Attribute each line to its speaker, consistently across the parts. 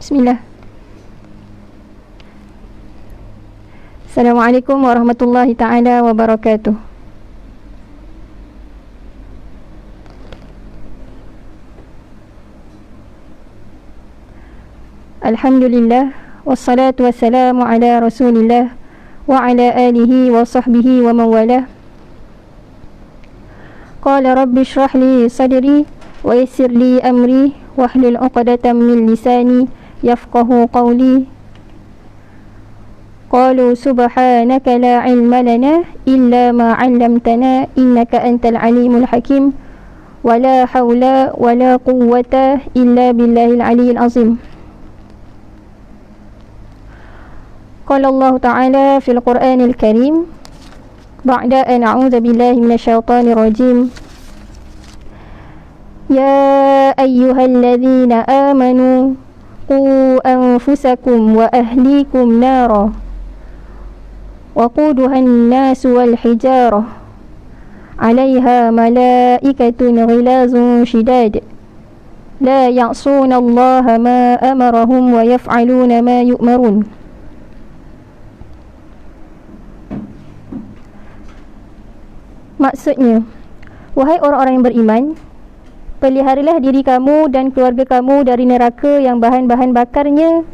Speaker 1: Bismillah. Assalamualaikum warahmatullahi ta'ala wabarakatuh. Alhamdulillah, wassalatu wassalamu ala rasulillah wa ala alihi wa sahbihi wa mawalah. Qala rabbi shrah li sadri wa yassir li amri wahlul 'uqdatam min lisani yafqahu qawli. Qalu subhanaka la ilma lana illa ma 'allamtana innaka antal alimul hakim wa la hawla wa la quwwata illa billahil aliyyil azim. Qala Allah Ta'ala fil Qur'anil Karim ba'da an a'udzu billahi minasyaitonir rajim. Ya ayyuhalladzina amanu qu anfusakum wa ahlikum nara وقودها الناس والحجارة عليها ملائكة غلاظ شداد لا يعصون الله ما أمرهم ويفعلون ما يؤمرون. Maksudnya, wahai orang-orang yang beriman, peliharalah diri kamu dan keluarga kamu dari neraka yang bahan-bahan bakarnya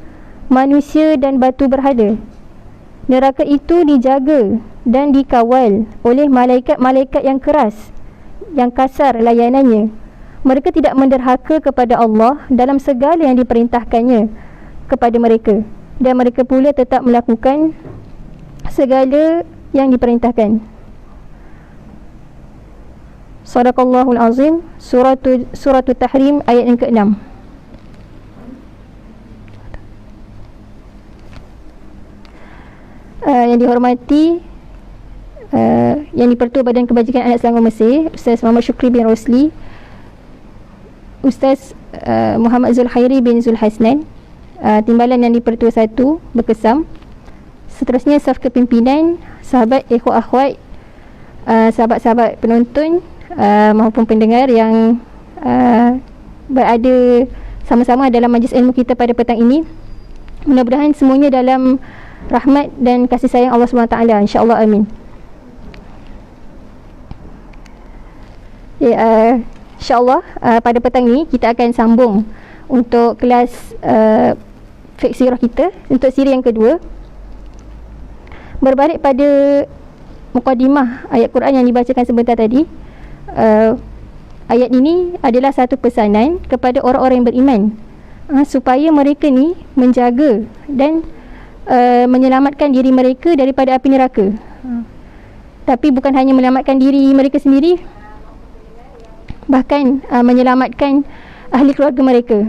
Speaker 1: manusia dan batu berhala. Neraka itu dijaga dan dikawal oleh malaikat-malaikat yang keras, yang kasar layanannya. Mereka tidak menderhaka kepada Allah dalam segala yang diperintahkannya kepada mereka, dan mereka pula tetap melakukan segala yang diperintahkan. Sadaqallahul Azim. Suratul Tahrim ayat yang ke-6. Yang dihormati Yang di-Pertua Badan Kebajikan Anak Selangor Mesir, Ustaz Muhammad Syukri bin Rosli, Ustaz Muhammad Zulkhairi bin Zulhasnan, Timbalan yang di-Pertua 1 Berkesam. Seterusnya saf kepimpinan, sahabat, ikhwah akhwat, sahabat-sahabat penonton maupun pendengar yang berada sama-sama dalam majlis ilmu kita pada petang ini. Mudah-mudahan semuanya dalam rahmat dan kasih sayang Allah SWT, insya-Allah, amin. InsyaAllah pada petang ni kita akan sambung untuk kelas fiqh sirah kita untuk siri yang kedua. Berbalik pada mukadimah ayat Quran yang dibacakan sebentar tadi, ayat ini adalah satu pesanan kepada orang-orang yang beriman, supaya mereka ni menjaga dan menyelamatkan diri mereka daripada api neraka. Tapi bukan hanya menyelamatkan diri mereka sendiri, bahkan menyelamatkan ahli keluarga mereka,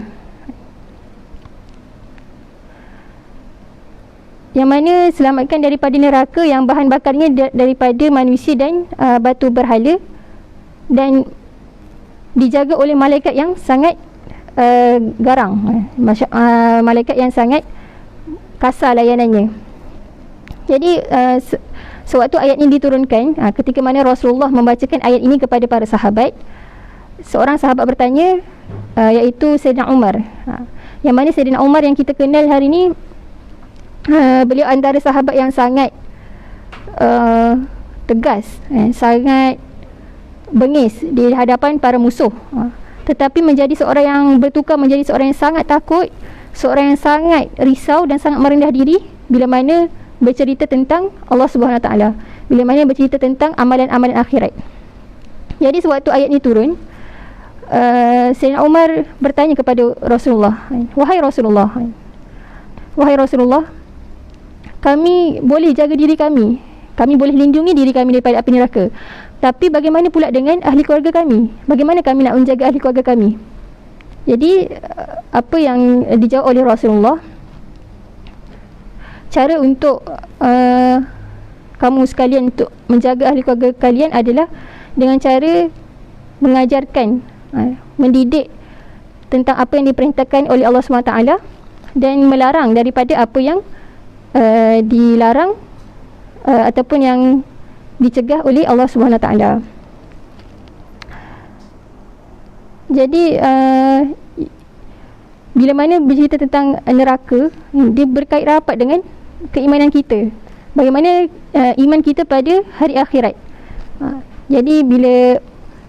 Speaker 1: yang mana selamatkan daripada neraka yang bahan bakarnya daripada manusia dan batu berhala, dan dijaga oleh malaikat yang sangat garang, malaikat yang sangat kasar layanannya. Jadi sewaktu ayat ini diturunkan, ketika mana Rasulullah membacakan ayat ini kepada para sahabat, seorang sahabat bertanya, iaitu Sayyidina Umar, yang mana Sayyidina Umar yang kita kenal hari ini, beliau antara sahabat yang sangat tegas, sangat bengis di hadapan para musuh, tetapi menjadi seorang yang bertukar menjadi seorang yang sangat takut, seorang yang sangat risau dan sangat merendah diri bila mana bercerita tentang Allah Subhanahu Wa Taala, bila mana bercerita tentang amalan-amalan akhirat. Jadi sewaktu ayat ini turun, Sayyidina Umar bertanya kepada Rasulullah, wahai Rasulullah, kami boleh jaga diri kami boleh lindungi diri kami daripada api neraka, tapi bagaimana pula dengan ahli keluarga kami? Bagaimana kami nak menjaga ahli keluarga kami? Jadi apa yang dijawab oleh Rasulullah, cara untuk kamu sekalian untuk menjaga ahli keluarga kalian adalah dengan cara mengajarkan, mendidik tentang apa yang diperintahkan oleh Allah SWT, dan melarang daripada apa yang dilarang ataupun yang dicegah oleh Allah SWT. Jadi bila mana bercerita tentang neraka, dia berkait rapat dengan keimanan kita. Bagaimana iman kita pada hari akhirat. Jadi bila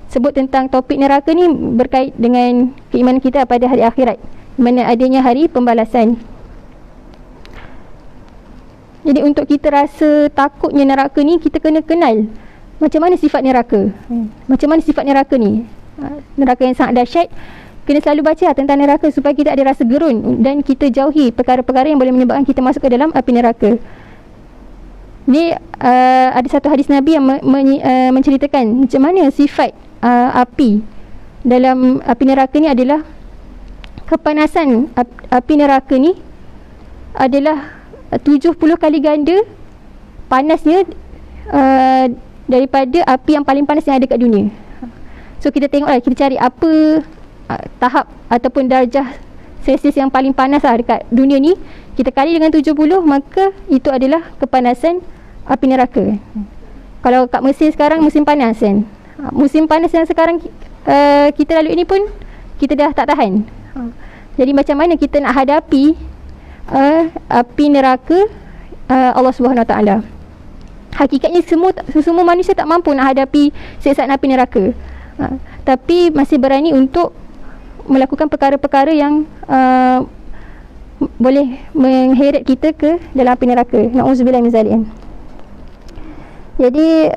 Speaker 1: sebut tentang topik neraka ni berkait dengan keimanan kita pada hari akhirat, mana adanya hari pembalasan. Jadi untuk kita rasa takutnya neraka ni, kita kena kenal macam mana sifat neraka. Macam mana sifat neraka ni. Neraka yang sangat dahsyat. Kena selalu baca tentang neraka supaya kita ada rasa gerun dan kita jauhi perkara-perkara yang boleh menyebabkan kita masuk ke dalam api neraka. Ni ada satu hadis Nabi yang menceritakan macam mana sifat api dalam api neraka ni adalah kepanasan api neraka ni adalah 70 kali ganda panasnya daripada api yang paling panas yang ada kat dunia. So kita tengoklah, kita cari apa tahap ataupun darjah Celsius yang paling panas dekat dunia ni, kita kali dengan 70, maka itu adalah kepanasan api neraka. Kalau kat Mesir sekarang musim panas kan, musim panas yang sekarang kita lalui ni pun kita dah tak tahan. Jadi macam mana kita nak hadapi api neraka Allah Subhanahu Wa Taala? Hakikatnya semua manusia tak mampu nak hadapi siksaan api neraka, tapi masih berani untuk melakukan perkara-perkara yang boleh mengheret kita ke dalam api neraka. Na'udzubillah min zalik. Jadi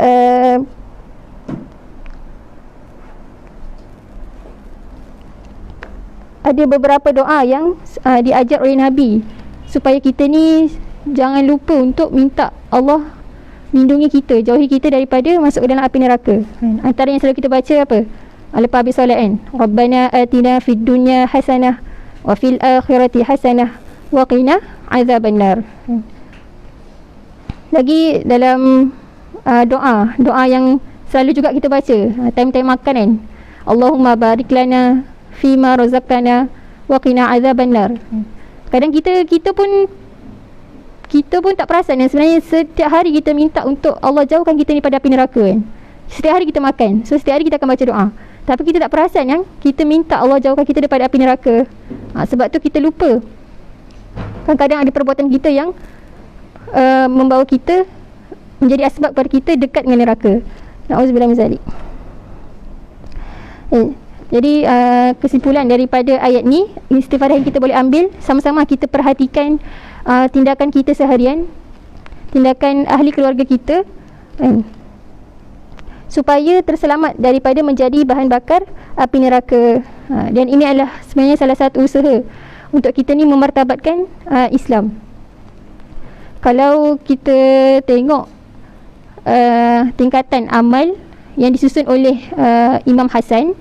Speaker 1: ada beberapa doa yang diajar oleh Nabi supaya kita ni jangan lupa untuk minta Allah lindungi kita, jauhi kita daripada masuk ke dalam api neraka. Antara yang selalu kita baca apa? Lepas habis solat kan, Rabbana atina fid dunya hasanah wa fil akhirati hasanah wa qina azabannar. Lagi dalam doa yang selalu juga kita baca time-time makan kan, Allahumma barik lana fima razaqtana wa qina azabannar. Kadang kita pun tak perasan yang sebenarnya setiap hari kita minta untuk Allah jauhkan kita ni pada api neraka kan. Setiap hari kita makan, so setiap hari kita akan baca doa, tapi kita tak perasan yang kita minta Allah jauhkan kita daripada api neraka. Sebab tu kita lupa. Kadang-kadang ada perbuatan kita yang membawa kita menjadi asbab kepada kita dekat dengan neraka. Na'udzubillah min zalik. Jadi kesimpulan daripada ayat ni, istifadah yang kita boleh ambil, sama-sama kita perhatikan tindakan kita seharian, tindakan ahli keluarga kita, supaya terselamat daripada menjadi bahan bakar api neraka. Dan ini adalah sebenarnya salah satu usaha untuk kita ni memartabatkan Islam. Kalau kita tengok tingkatan amal yang disusun oleh Imam Hasan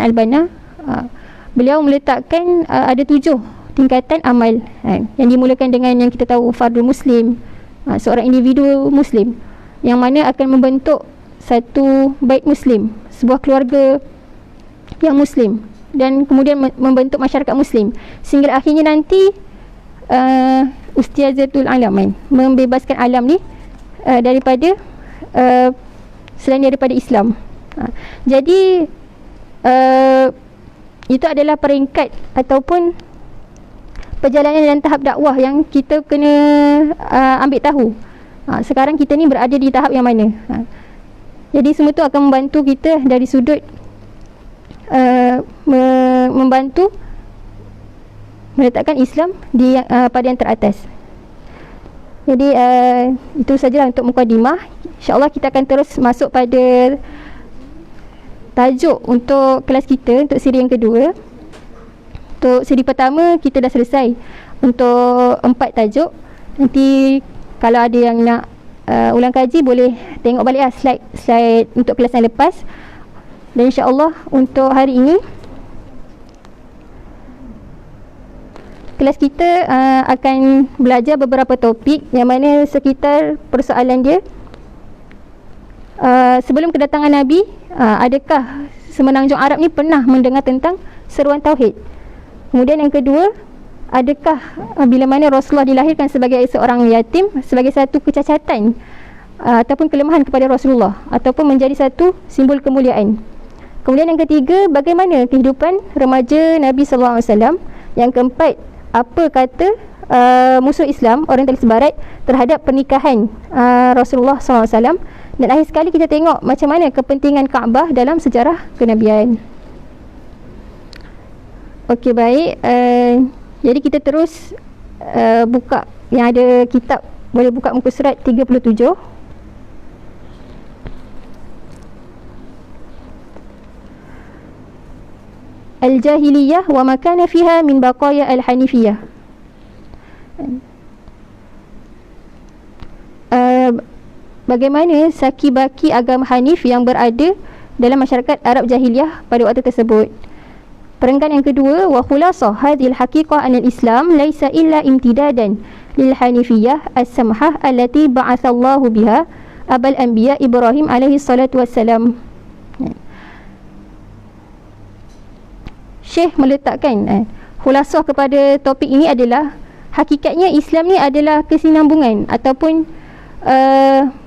Speaker 1: Al-Banna, beliau meletakkan ada 7 tingkatan amal yang dimulakan dengan yang kita tahu fardul muslim, seorang individu muslim yang mana akan membentuk satu bait muslim, sebuah keluarga yang muslim, dan kemudian membentuk masyarakat muslim, sehingga akhirnya nanti ustiazatul alam, membebaskan alam ni daripada selain daripada Islam. Jadi itu adalah peringkat ataupun perjalanan dan tahap dakwah yang kita kena ambil tahu. Sekarang kita ni berada di tahap yang mana. Jadi semua tu akan membantu kita dari sudut membantu meletakkan Islam di pada yang teratas. Jadi itu sajalah untuk mukadimah. InsyaAllah kita akan terus masuk pada tajuk untuk kelas kita, untuk siri yang kedua. Untuk siri pertama kita dah selesai untuk 4 tajuk. Nanti kalau ada yang nak ulang kaji, boleh tengok balik slide untuk kelas yang lepas. Dan insyaAllah untuk hari ini kelas kita akan belajar beberapa topik yang mana sekitar persoalan dia. Sebelum kedatangan Nabi, adakah semenanjung Arab ni pernah mendengar tentang seruan Tauhid? Kemudian yang kedua, adakah bila mana Rasulullah dilahirkan sebagai seorang yatim sebagai satu kecacatan ataupun kelemahan kepada Rasulullah, ataupun menjadi satu simbol kemuliaan? Kemudian yang ketiga, bagaimana kehidupan remaja Nabi SAW. Yang keempat, apa kata musuh Islam, orientalis barat, terhadap pernikahan Rasulullah SAW. Dan akhir sekali kita tengok macam mana kepentingan Kaabah dalam sejarah kenabian. Okey, baik. Jadi kita terus buka yang ada kitab, boleh buka muka surat 37. Al-Jahiliyah wa ma kana fiha min baqaya al-Hanifiyah. Bagaimana saki-baki agama Hanif yang berada dalam masyarakat Arab Jahiliyah pada waktu tersebut. Perenggan yang kedua, wa khulasah hadhil haqiqah anna al-Islam laisa illa imtidadan lil Hanifiyah as-samhah allati ba'athallahu biha abal anbiya Ibrahim alaihi salatu wassalam. Syekh meletakkan khulasah kepada topik ini adalah hakikatnya Islam ni adalah kesinambungan ataupun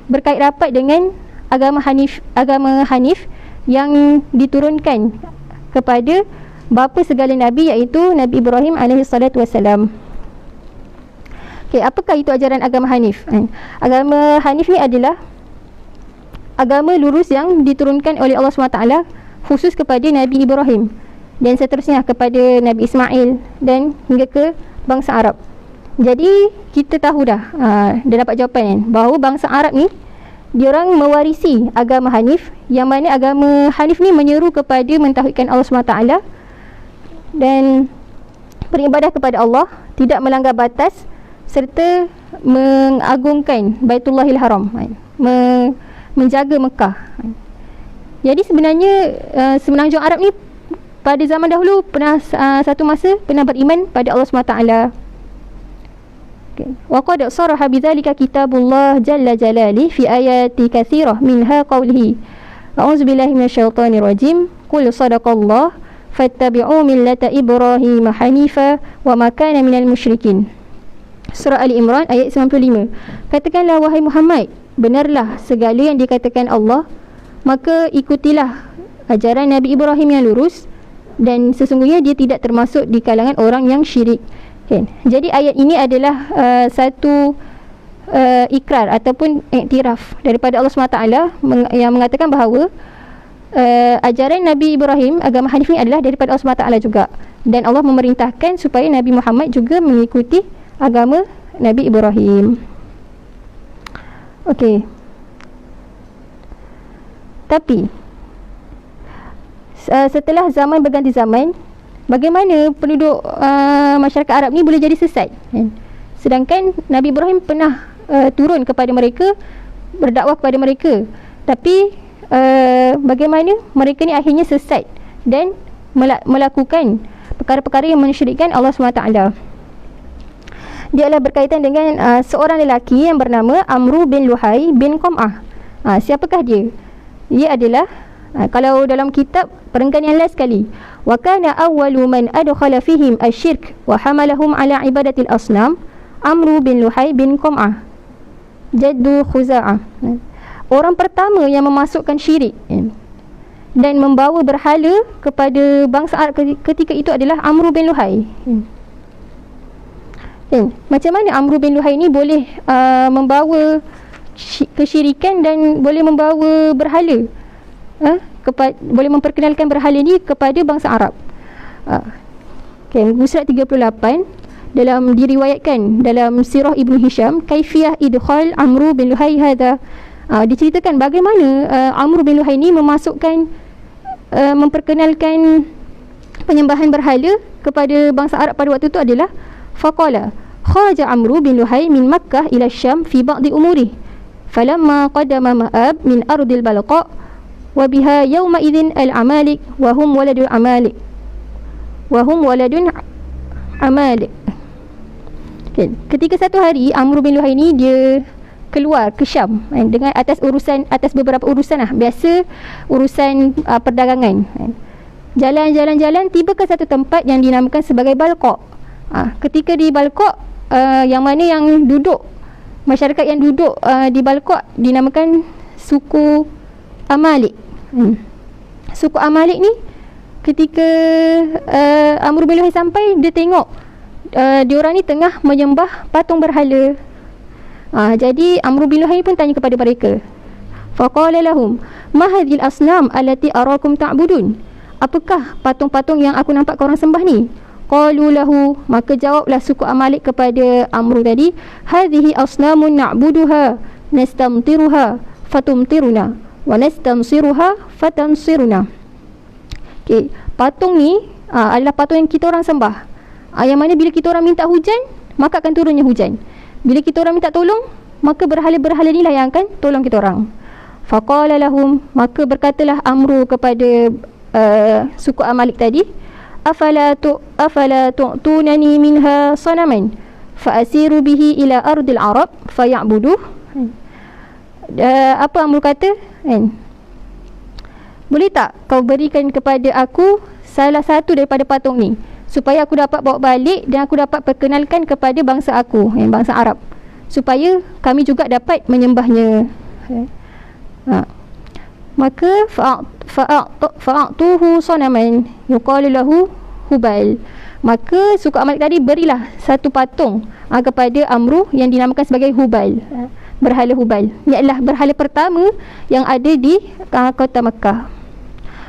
Speaker 1: berkait rapat dengan agama Hanif yang diturunkan kepada bapa segala nabi, iaitu Nabi Ibrahim alaihi salatu wassalam. Okey, apakah itu ajaran agama Hanif? Agama Hanif ni adalah agama lurus yang diturunkan oleh Allah SWT khusus kepada Nabi Ibrahim dan seterusnya kepada Nabi Ismail dan hingga ke bangsa Arab. Jadi kita tahu dah dapat jawapan kan, bahawa bangsa Arab ni diorang mewarisi agama Hanif, yang mana agama Hanif ni menyeru kepada mentauhidkan Allah SWT dan beribadah kepada Allah, tidak melanggar batas serta mengagungkan Baitullahil Haram, menjaga Mekah. Jadi sebenarnya semenanjung Arab ni pada zaman dahulu pernah satu masa pernah beriman pada Allah SWT. Wa qad saraha bidzalika kitabullah jalla jalali fi ayati katsirah minha qawlihi a'udzu billahi minasyaitonir rajim qul sadaqallah fattabi'u millata ibrahim hanifa wa ma kana minal musyrikin. Surah Ali Imran ayat 95. Katakanlah wahai Muhammad, benarlah segala yang dikatakan Allah, maka ikutilah ajaran Nabi Ibrahim yang lurus, dan sesungguhnya dia tidak termasuk di kalangan orang yang syirik. Okay. Jadi ayat ini adalah satu ikrar ataupun iktiraf daripada Allah SWT yang mengatakan bahawa ajaran Nabi Ibrahim, agama Hanif ini adalah daripada Allah SWT juga, dan Allah memerintahkan supaya Nabi Muhammad juga mengikuti agama Nabi Ibrahim. Okey. Tapi setelah zaman berganti zaman, bagaimana penduduk masyarakat Arab ni boleh jadi sesat? Sedangkan Nabi Ibrahim pernah turun kepada mereka, berdakwah kepada mereka. Tapi bagaimana mereka ni akhirnya sesat dan melakukan perkara-perkara yang mensyirikkan Allah SWT? Dia adalah berkaitan dengan seorang lelaki yang bernama Amru bin Luhai bin Qam'ah. Siapakah dia? Dia adalah kalau dalam kitab perenggan yang last sekali, wa kana awwalu man adkhala fihim asyirk wa hamalahum ala ibadatil asnam Amru bin Luhai bin Qam'ah jaddu Khuza'ah. Orang pertama yang memasukkan syirik dan membawa berhala kepada bangsa Arab ketika itu adalah Amru bin Luhai. Macam mana Amru bin Luhai ni boleh membawa kesyirikan dan boleh membawa berhala, boleh memperkenalkan berhala ni kepada bangsa Arab? Surat 38 dalam diriwayatkan dalam sirah Ibnu Hisham, kaifiyah idkhal Amru bin Luhai hadha. Diceritakan bagaimana Amru bin Luhai ni memasukkan memperkenalkan penyembahan berhala kepada bangsa Arab pada waktu itu adalah faqala kharaja Amru bin Luhai min Makkah ila Syam fi ba'di umuri falamma qadama ma'ab min ardil balqa wa biha yawma idzin al-amalik wa hum waladul amalik wa hum waladun amalik. Ketika satu hari Amru bin Luhai ni dia keluar ke Syam dengan atas beberapa urusan lah, biasa urusan perdagangan. Jalan-jalan tiba ke satu tempat yang dinamakan sebagai Balqa. Ketika di Balqa, yang mana yang duduk, masyarakat yang duduk di Balqa dinamakan suku Amalik. suku Amalik ni ketika Amr bin Luhai sampai, dia tengok diorang ni tengah menyembah patung berhala. Jadi Amr bin Luhai pun tanya kepada mereka, faqala lahum ma hadhil asnam allati arakum ta'budun, apakah patung-patung yang aku nampak korang sembah ni? Qalu lahu, maka jawablah suku Amalik kepada Amr tadi, hadhihi asnamun na'buduha nastamtiruha fatumtiruna wa nastansiruha fatansiruna. Okay, patung ni adalah patung yang kita orang sembah, yang mana bila kita orang minta hujan, maka akan turunnya hujan. Bila kita orang minta tolong, maka berhala-berhala ni lah yang akan tolong kita orang. Faqala lahum, maka berkatalah Amru kepada suku Amalik tadi, afala tu'tunani minha sanaman fa'asiru bihi ila ardil arab faya'buduh. Apa Amru kata, kan? Boleh tak kau berikan kepada aku salah satu daripada patung ni, supaya aku dapat bawa balik dan aku dapat perkenalkan kepada bangsa aku, bangsa Arab, supaya kami juga dapat menyembahnya. Maka fa'atuhu sanaman yuqalu lahu Hubal. Maka suku Amalik tadi berilah satu patung kepada Amru yang dinamakan sebagai Hubal, berhala Hubal. Ini adalah berhala pertama yang ada di kota Makkah.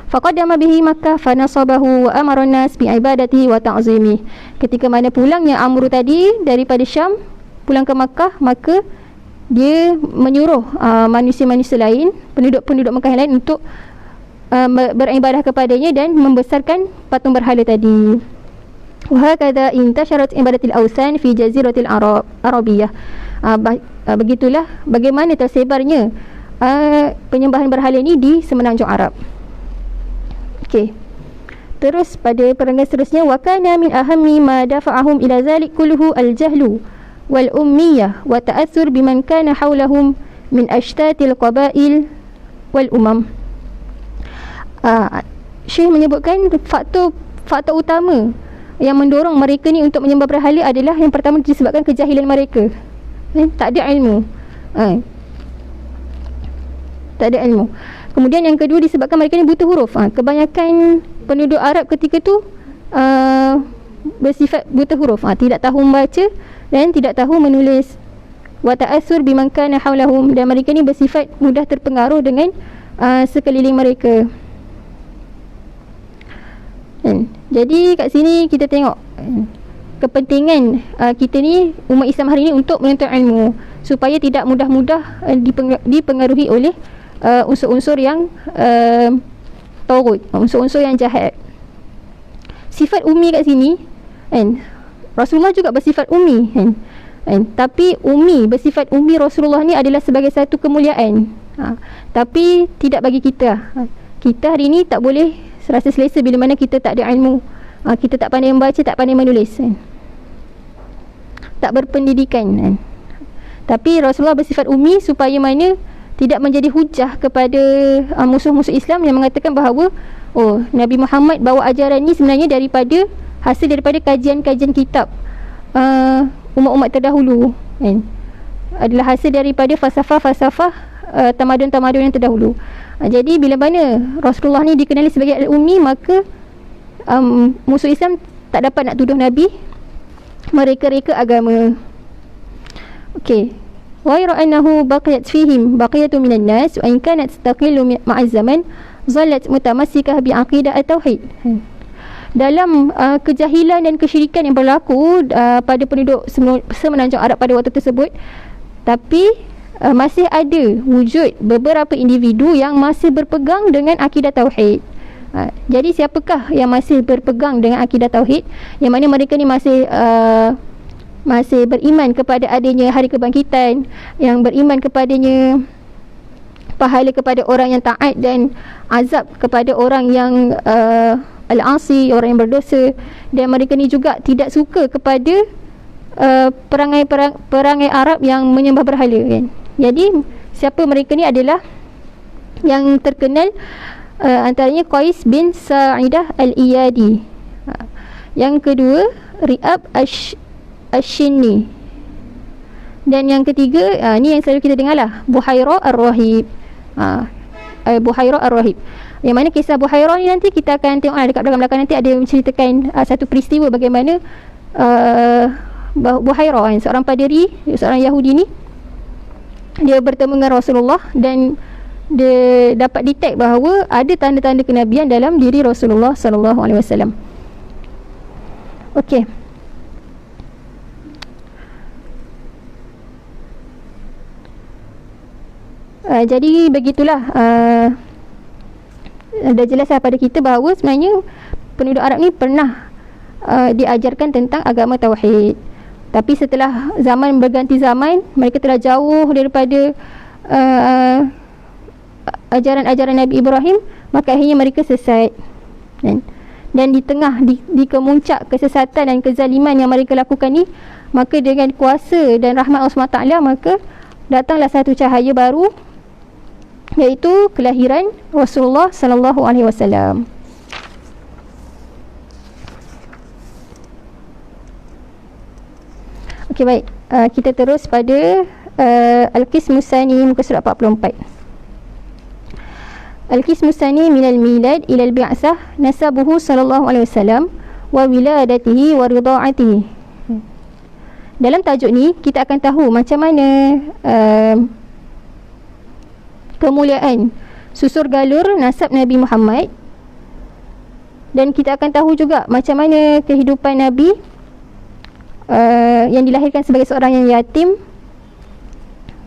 Speaker 1: Faqadama bihi Makkah fanasabahu wa amara an-nas bi ibadatihi wa ta'zimi. Ketika mana pulangnya Amru tadi daripada Syam pulang ke Makkah, maka dia menyuruh manusia-manusia lain, penduduk-penduduk Makkah yang lain untuk beribadah kepadanya dan membesarkan patung berhala tadi. Wa hakadha intasharat ibadatul awsan fi jaziratil Arabiyah. Begitulah bagaimana tersebarnya penyembahan berhala ni di semenanjung Arab. Okey. Terus pada perenggan seterusnya, wa kana min ahammi ma dafa'ahum ila zalik kulluhu al-jahlu wal ummiyah wa ta'athur biman kana hawlahum min ashtatil qabail wal umam. Syekh menyebutkan faktor utama yang mendorong mereka ni untuk menyembah berhala adalah yang pertama disebabkan kejahilan mereka. Tak ada ilmu. Tak ada ilmu. Kemudian yang kedua disebabkan mereka ni buta huruf. Kebanyakan penduduk Arab ketika tu bersifat buta huruf, tidak tahu membaca dan tidak tahu menulis. Wa ta'assur biman kana hawlahum, dan mereka ni bersifat mudah terpengaruh dengan sekeliling mereka. Jadi kat sini kita tengok kepentingan kita ni, umat Islam hari ni, untuk menuntut ilmu supaya tidak mudah-mudah dipengaruhi oleh unsur-unsur yang taghut, unsur-unsur yang jahat. Sifat ummi kat sini, kan, Rasulullah juga bersifat ummi, kan? Tapi ummi, bersifat ummi Rasulullah ni adalah sebagai satu kemuliaan, tapi tidak bagi kita. Kita hari ni tak boleh rasa selesa bila mana kita tak ada ilmu, kita tak pandai membaca, tak pandai menulis, tak berpendidikan. Tapi Rasulullah bersifat ummi supaya mana tidak menjadi hujah kepada musuh-musuh Islam yang mengatakan bahawa Nabi Muhammad bawa ajaran ni sebenarnya hasil daripada kajian-kajian kitab umat-umat terdahulu, kan? Adalah hasil daripada falsafah tamadun-tamadun yang terdahulu. Jadi bila mana Rasulullah ni dikenali sebagai al-ummi, maka musuh Islam tak dapat nak tuduh Nabi mereka-reka agama. Okey. Wa yara annahu baqiyat fihim baqiyatu minan nas wa in kanat tastaqillu ma'a zaman zallat mutamassikah bi aqidah at-tauhid. Dalam kejahilan dan kesyirikan yang berlaku pada penduduk semenanjung Arab pada waktu tersebut, tapi masih ada wujud beberapa individu yang masih berpegang dengan akidah tauhid. Jadi siapakah yang masih berpegang dengan akidah tauhid, yang mana mereka ni masih beriman kepada adanya hari kebangkitan, yang beriman kepadanya pahala kepada orang yang taat dan azab kepada orang yang al-asi, orang yang berdosa, dan mereka ni juga tidak suka kepada perangai Arab yang menyembah berhala, kan? Jadi siapa mereka ni adalah yang terkenal, antaranya Qais bin Sa'idah al-Iyadi. Yang kedua Ri'ab Ash-Shinni. Dan yang ketiga, ni yang selalu kita dengar lah, Buhaira Ar-Rahib. Buhaira Ar-Rahib. Yang mana kisah Buhairah ni nanti kita akan tengok dekat belakang-belakang, nanti ada menceritakan satu peristiwa bagaimana Buhairah kan, seorang paderi, seorang Yahudi ni, dia bertemu dengan Rasulullah dan dia dapat detect bahawa ada tanda-tanda kenabian dalam diri Rasulullah sallallahu alaihi wasallam. Okey. Jadi begitulah, dah jelas pada kita bahawa sebenarnya penduduk Arab ni pernah diajarkan tentang agama tauhid. Tapi setelah zaman berganti zaman, mereka telah jauh daripada ajaran-ajaran Nabi Ibrahim, maka akhirnya mereka sesat. Dan di tengah di kemuncak kesesatan dan kezaliman yang mereka lakukan ni, maka dengan kuasa dan rahmat Allah SWT, maka datanglah satu cahaya baru, iaitu kelahiran Rasulullah sallallahu alaihi wasallam. Okey, baik. Kita terus pada Al-Qismus Tsani, muka surat 44. Al-Qismus Tsani minal milad ila al-bi'tsah nasabuhu sallallahu alaihi wasallam wa wiladatihi wa rida'atihi. Dalam tajuk ni kita akan tahu macam mana kemuliaan susur galur nasab Nabi Muhammad, dan kita akan tahu juga macam mana kehidupan Nabi yang dilahirkan sebagai seorang yang yatim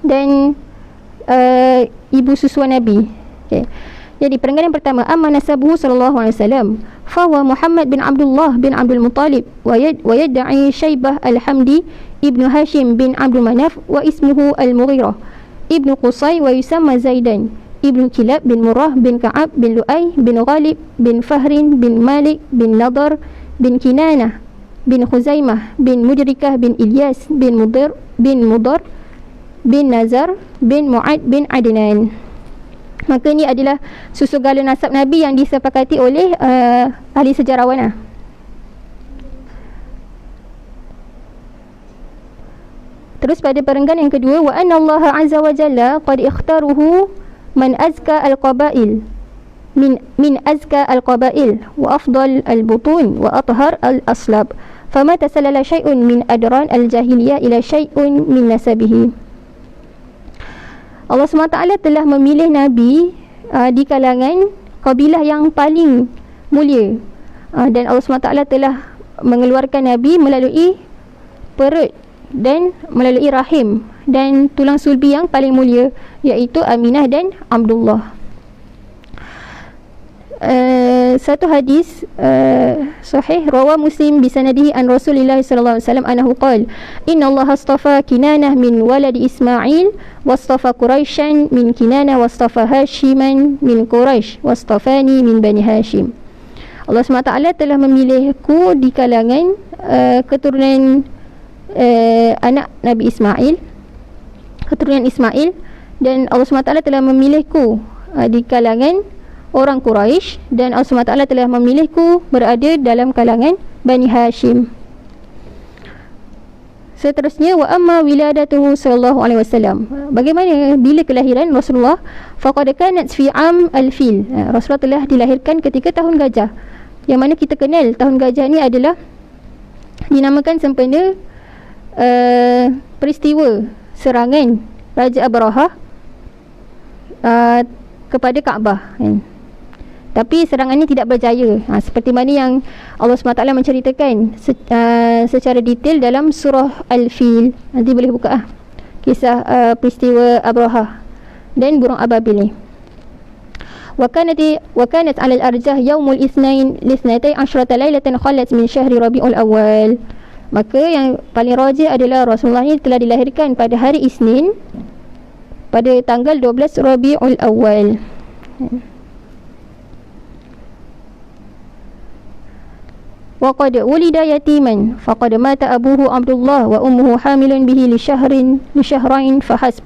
Speaker 1: dan ibu susuan Nabi. Okay. Jadi perenggan yang pertama, amma nasabuhu sallallahu alaihi wasallam fa huwa Muhammad bin Abdullah bin Abdul Muttalib wa yad'i Syaibah al-Hamdi ibnu Hashim bin Abdul Manaf wa ismuhu al-Mughirah ibnu Qusay wa yusamma Zaidan ibnu Kilab bin Murrah bin Ka'ab bin Lu'ay bin Ghalib bin Fahrin bin Malik bin Nadar bin Kinanah bin Khuzaimah bin Mudrikah bin Ilyas bin Mudar bin Nazar bin Mu'ad bin Adnan. Maka ni adalah susu galur nasab Nabi yang disepakati oleh ahli sejarawan. Terus pada perenggan yang kedua, wa anna Allah azza wa jalla qad ikhtaruhu man azka al-qabail min azka al-qabail wa afdal al-butun wa athhar al-aslab fama tasallala syai'un min adran al-jahiliyah ila syai'un min nasabihi. Allah SWT telah memilih Nabi di kalangan kabilah yang paling mulia, dan Allah SWT telah mengeluarkan Nabi melalui perut dan melalui rahim dan tulang sulbi yang paling mulia, iaitu Aminah dan Abdullah. Satu hadis sahih rawa Muslim bisanadihi an Rasulillah sallallahu alaihi wasallam annahu qala inna Allah astafa Kinanah min waladi Ismail wastafa Quraisyan min Kinanah wastafa Hashiman min Quraisy wastafani min Bani Hashim. Allah SWT telah memilihku di kalangan keturunan anak Nabi Ismail, keturunan Ismail, dan Allah SWT telah memilihku di kalangan orang Quraisy, dan Allah SWT telah memilihku berada dalam kalangan Bani Hashim. Seterusnya, wa amma wiladatuhu sallallahu alaihi wasallam. Bagaimana bila kelahiran Rasulullah? Faqad kanat fi am al-fil. Rasulullah telah dilahirkan ketika tahun gajah. Yang mana kita kenal tahun gajah ni adalah dinamakan sempena peristiwa serangan Raja Abraha kepada Kaabah. Tapi serangan ini tidak berjaya, seperti mana yang Allah SWT menceritakan secara detail dalam surah Al-Fil. Nanti boleh buka kisah peristiwa Abraha dan burung ababil ni. Wa kanat 'ala al-arjah yaumul itsnain lisnatai asyrata lailatan khalat min syahri Rabiul Awal. Maka yang paling rajih adalah Rasulullah ni telah dilahirkan pada hari Isnin pada tanggal 12 Rabiul Awal. Wa qad wulida yatiman faqad mata abuhu Abdullah wa ummuhu hamilun bihi li syahrain fahasb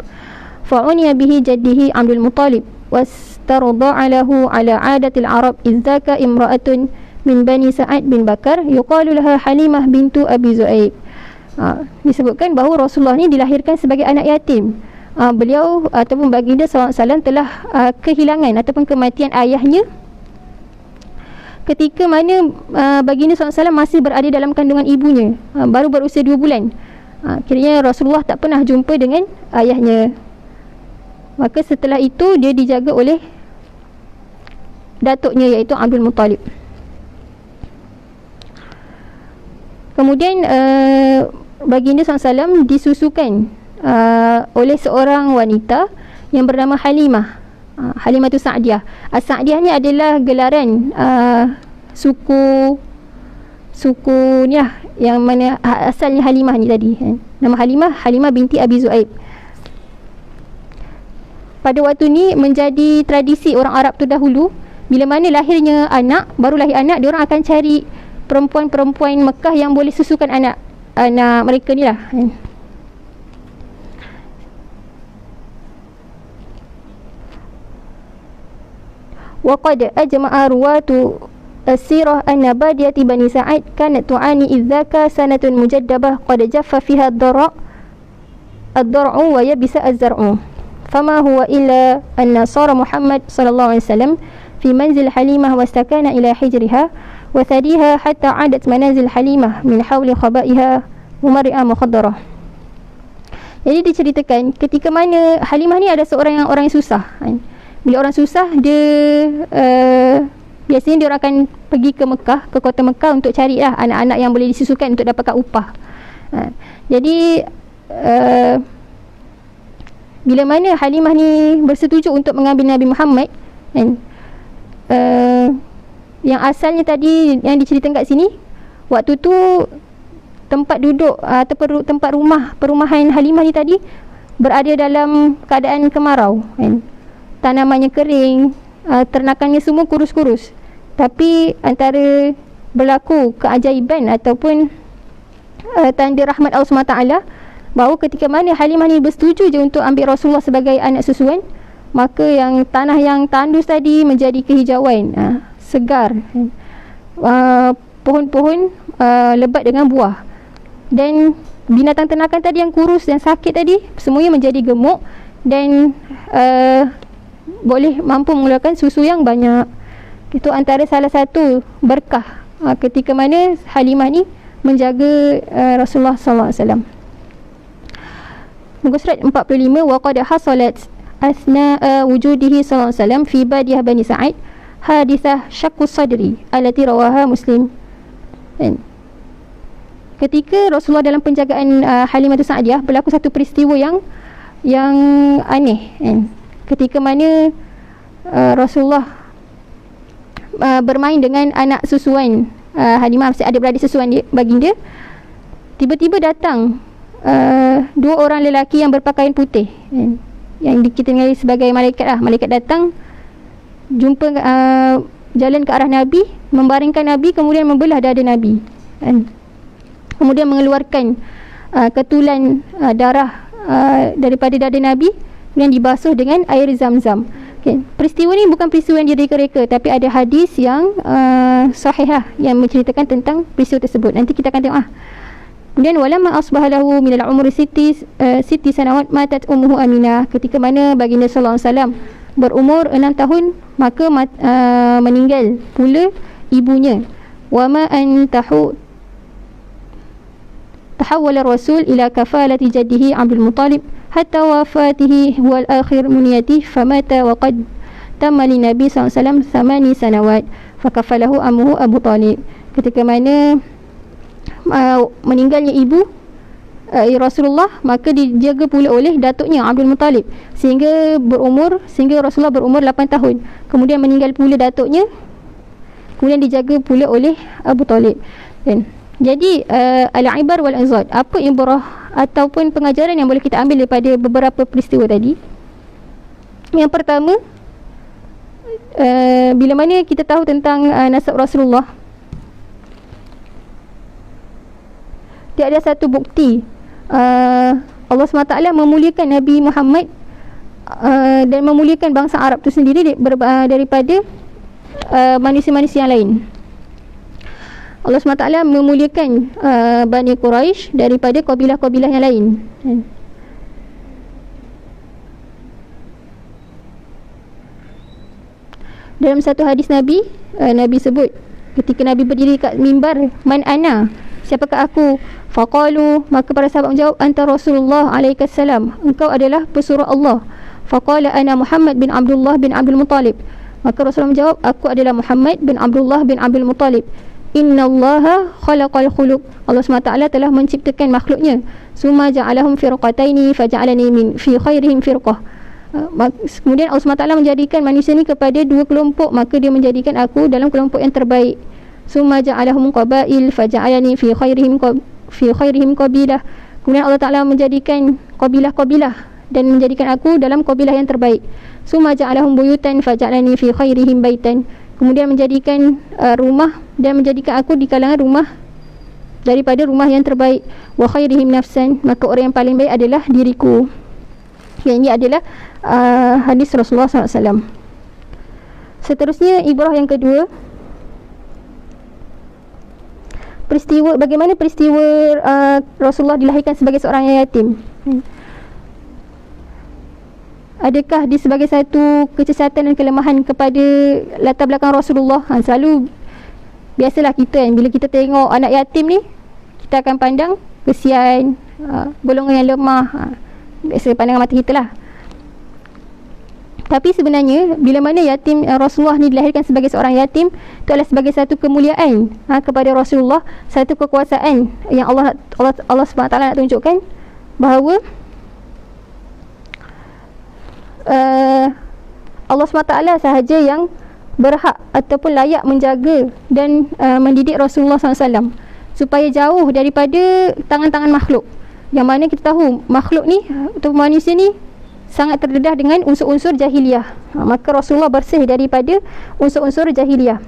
Speaker 1: fa'uniya bihi jaddihi Abdul Muttalib wastarda'a lahu ala 'adatil Arab idzaka imra'atun min Bani Sa'ad bin Bakar yuqalu laha Halimah bintu Abi Zu'aib. Disebutkan bahawa Rasulullah ni dilahirkan sebagai anak yatim beliau ataupun baginda SAW telah kehilangan ataupun kematian ayahnya ketika mana baginda SAW masih berada dalam kandungan ibunya, baru berusia 2 bulan. Kiranya Rasulullah tak pernah jumpa dengan ayahnya. Maka setelah itu dia dijaga oleh datuknya, iaitu Abdul Muttalib. Kemudian baginda SAW disusukan oleh seorang wanita yang bernama Halimah, Halimatus Sa'diyah. As-Sa'diyah ni adalah gelaran suku ni lah, yang mana asalnya Halimah ni tadi, nama Halimah binti Abi Zu'aib. Pada waktu ni menjadi tradisi orang Arab tu dahulu, bila mana lahirnya anak, baru lahir anak, diorang akan cari perempuan-perempuan Mekah yang boleh susukan anak mereka ni lah. Wa qad ajma'a ruwatu as-sirah anna badiyati Bani Sa'id kanat tu'ani idzaka sanatun mujaddabah qad jaffa fiha ad-dar'u wa yabisa az-zar'u. Fama huwa illa anna sara Muhammad sallallahu alaihi wasallam fi manzil Halimah wastakana ila hijriha wa thadiha hatta 'adat manazil Halimah min hawli khaba'iha mumari'a mukhadarah. Jadi diceritakan ketika mana Halimah ni ada seorang orang yang susah. Bila orang susah, dia biasanya dia orang akan pergi ke Mekah, ke kota Mekah untuk carilah anak-anak yang boleh disusukan untuk dapatkan upah. Jadi bila mana Halimah ni bersetuju untuk mengambil Nabi Muhammad, yang asalnya tadi yang diceritakan kat sini, waktu tu tempat duduk atau tempat perumahan Halimah ni tadi berada dalam keadaan kemarau, tanamannya kering, ternakannya semua kurus-kurus. Tapi antara berlaku keajaiban ataupun tanda rahmat Allah SWT, bahawa ketika mana Halimah ni bersetuju je untuk ambil Rasulullah sebagai anak susuan, maka yang tanah yang tandus tadi menjadi kehijauan, segar, pohon-pohon lebat dengan buah, dan binatang ternakan tadi yang kurus dan sakit tadi semuanya menjadi gemuk dan boleh mampu mengeluarkan susu yang banyak. Itu antara salah satu berkah ketika mana Halimah ni menjaga Rasulullah SAW. Muka surat 45, wa qad hasalat asna wujudihi sallallahu alaihi wasallam fi badiyah Bani Sa'id hadithah syaqqus sadri allati rawaha Muslim. Ketika Rasulullah dalam penjagaan Halimatus Sa'diyah, berlaku satu peristiwa yang aneh, ketika mana Rasulullah bermain dengan anak susuan Halimah, masih ada beradik susuan baginda. Tiba-tiba datang dua orang lelaki yang berpakaian putih, yang kita kenali sebagai malaikat lah. Malaikat datang, jumpa, jalan ke arah Nabi, membaringkan Nabi, kemudian membelah dada Nabi, kemudian mengeluarkan ketulan darah daripada dada Nabi, kemudian dibasuh dengan air Zam-Zam. Peristiwa ni bukan peristiwa yang direka-reka, tapi ada hadis yang sahih lah, yang menceritakan tentang peristiwa tersebut. Nanti kita akan tengok Kemudian walamma asbaha lahu minal umri siti sanawat matat ummuhu Aminah. Ketika mana baginda sallallahu alaihi wasallam berumur 6 tahun, maka meninggal pula ibunya. Wa ma an tahawwala rasul ila kafalati jaddihi Abdul Muttalib hatta wafatihi huwa al-akhir muniyati famata wa qad tamma li Nabi sallallahu alaihi wasallam 8 sanawat fakafalahu ammuhu Abu Talib. Ketika mana meninggalnya ibu Rasulullah, maka dijaga pula oleh datuknya Abdul Muttalib sehingga Rasulullah berumur 8 tahun. Kemudian meninggal pula datuknya, kemudian dijaga pula oleh Abu Talib. Jadi al-ibar wal anzad, apa ibrah ataupun pengajaran yang boleh kita ambil daripada beberapa peristiwa tadi? Yang pertama, bila mana kita tahu tentang nasab Rasulullah, dia ada satu bukti Allah SWT memuliakan Nabi Muhammad dan memuliakan bangsa Arab itu sendiri daripada manusia-manusia yang lain. Allah SWT memuliakan Bani Quraisy daripada kabilah-kabilah yang lain. Dalam satu hadis Nabi, Nabi sebut ketika Nabi berdiri kat mimbar, man ana, siapakah aku? Faqalu, maka para sahabat menjawab, anta Rasulullah alaikassalam, engkau adalah pesuruh Allah. Faqala ana Muhammad bin Abdullah bin Abdul Muttalib, maka Rasulullah menjawab, aku adalah Muhammad bin Abdullah bin Abdul Muttalib. Innallaha khalaqal khuluq, Allah SWT telah menciptakan makhluknya. Summa ja'alahum firqataini faja'alani min fi khairihim firqah. Kemudian Allah SWT menjadikan manusia ni kepada dua kelompok, maka dia menjadikan aku dalam kelompok yang terbaik. Summa ja'alahum qabail faja'alani fi khairihim qabilah. Kemudian Allah Ta'ala menjadikan qabilah-qabilah dan menjadikan aku dalam qabilah yang terbaik. Summa ja'alahum buyutan faja'alani fi khairihim baitan. Kemudian menjadikan rumah dan menjadikan aku di kalangan rumah daripada rumah yang terbaik. Wa khairihim nafsan, maka orang yang paling baik adalah diriku. Yang ini adalah hadis Rasulullah SAW. Seterusnya, ibrah yang kedua, bagaimana peristiwa Rasulullah dilahirkan sebagai seorang yatim. Adakah dia sebagai satu kecacatan dan kelemahan kepada latar belakang Rasulullah? Selalu biasalah kita kan, bila kita tengok anak yatim ni, kita akan pandang kesian, golongan yang lemah, biasa pandangan mata kita lah. Tapi sebenarnya bila mana yatim Rasulullah ni dilahirkan sebagai seorang yatim, itu adalah sebagai satu kemuliaan kepada Rasulullah, satu kekuasaan yang Allah SWT nak tunjukkan bahawa Allah SWT sahaja yang berhak ataupun layak menjaga dan mendidik Rasulullah SAW supaya jauh daripada tangan-tangan makhluk. Yang mana kita tahu makhluk ni atau manusia ni sangat terdedah dengan unsur-unsur jahiliah. Maka Rasulullah bersih daripada unsur-unsur jahiliah.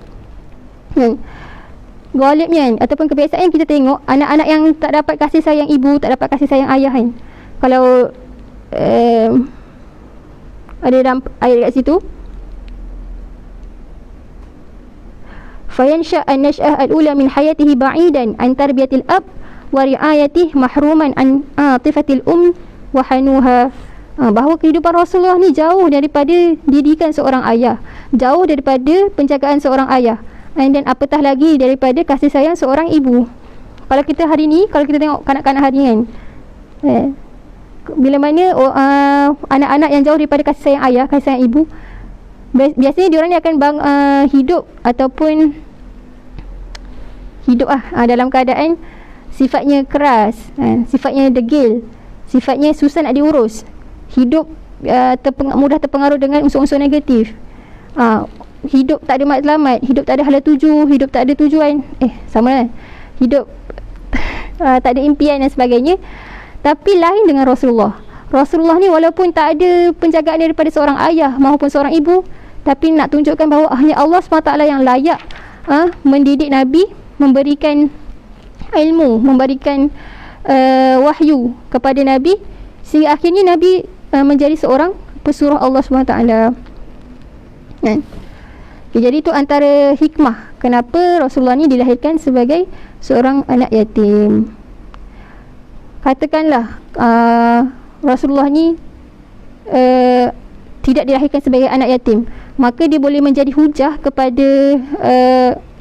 Speaker 1: Ghalibnya ataupun kebiasaan kita tengok anak-anak yang tak dapat kasih sayang ibu, tak dapat kasih sayang ayah kan. Kalau ada dalam ayat kat situ, fayansha an-nash'ah al-ula min hayatihi ba'idan an tarbiyatil ab wa ri'ayatihi mahruman an atifatil wa hanuha. Bahawa kehidupan Rasulullah ni jauh daripada didikan seorang ayah, jauh daripada penjagaan seorang ayah, dan apatah lagi daripada kasih sayang seorang ibu. Kalau kita hari ni, kalau kita tengok kanak-kanak hari ni kan, bila mana anak-anak yang jauh daripada kasih sayang ayah, kasih sayang ibu, biasanya diorang ni akan hidup ataupun hidup dalam keadaan sifatnya keras, sifatnya degil, sifatnya susah nak diurus, hidup mudah terpengaruh dengan unsur-unsur negatif, hidup tak ada matlamat, hidup tak ada hala tuju, hidup tak ada tujuan, sama lah, hidup tak ada impian dan sebagainya. Tapi lain dengan Rasulullah. Rasulullah ni walaupun tak ada penjagaan daripada seorang ayah maupun seorang ibu, tapi nak tunjukkan bahawa hanya Allah SWT yang layak mendidik Nabi, memberikan ilmu, memberikan wahyu kepada Nabi, sehingga akhirnya Nabi menjadi seorang pesuruh Allah SWT. Jadi itu antara hikmah kenapa Rasulullah ni dilahirkan sebagai seorang anak yatim. Katakanlah Rasulullah ni tidak dilahirkan sebagai anak yatim, maka dia boleh menjadi hujah kepada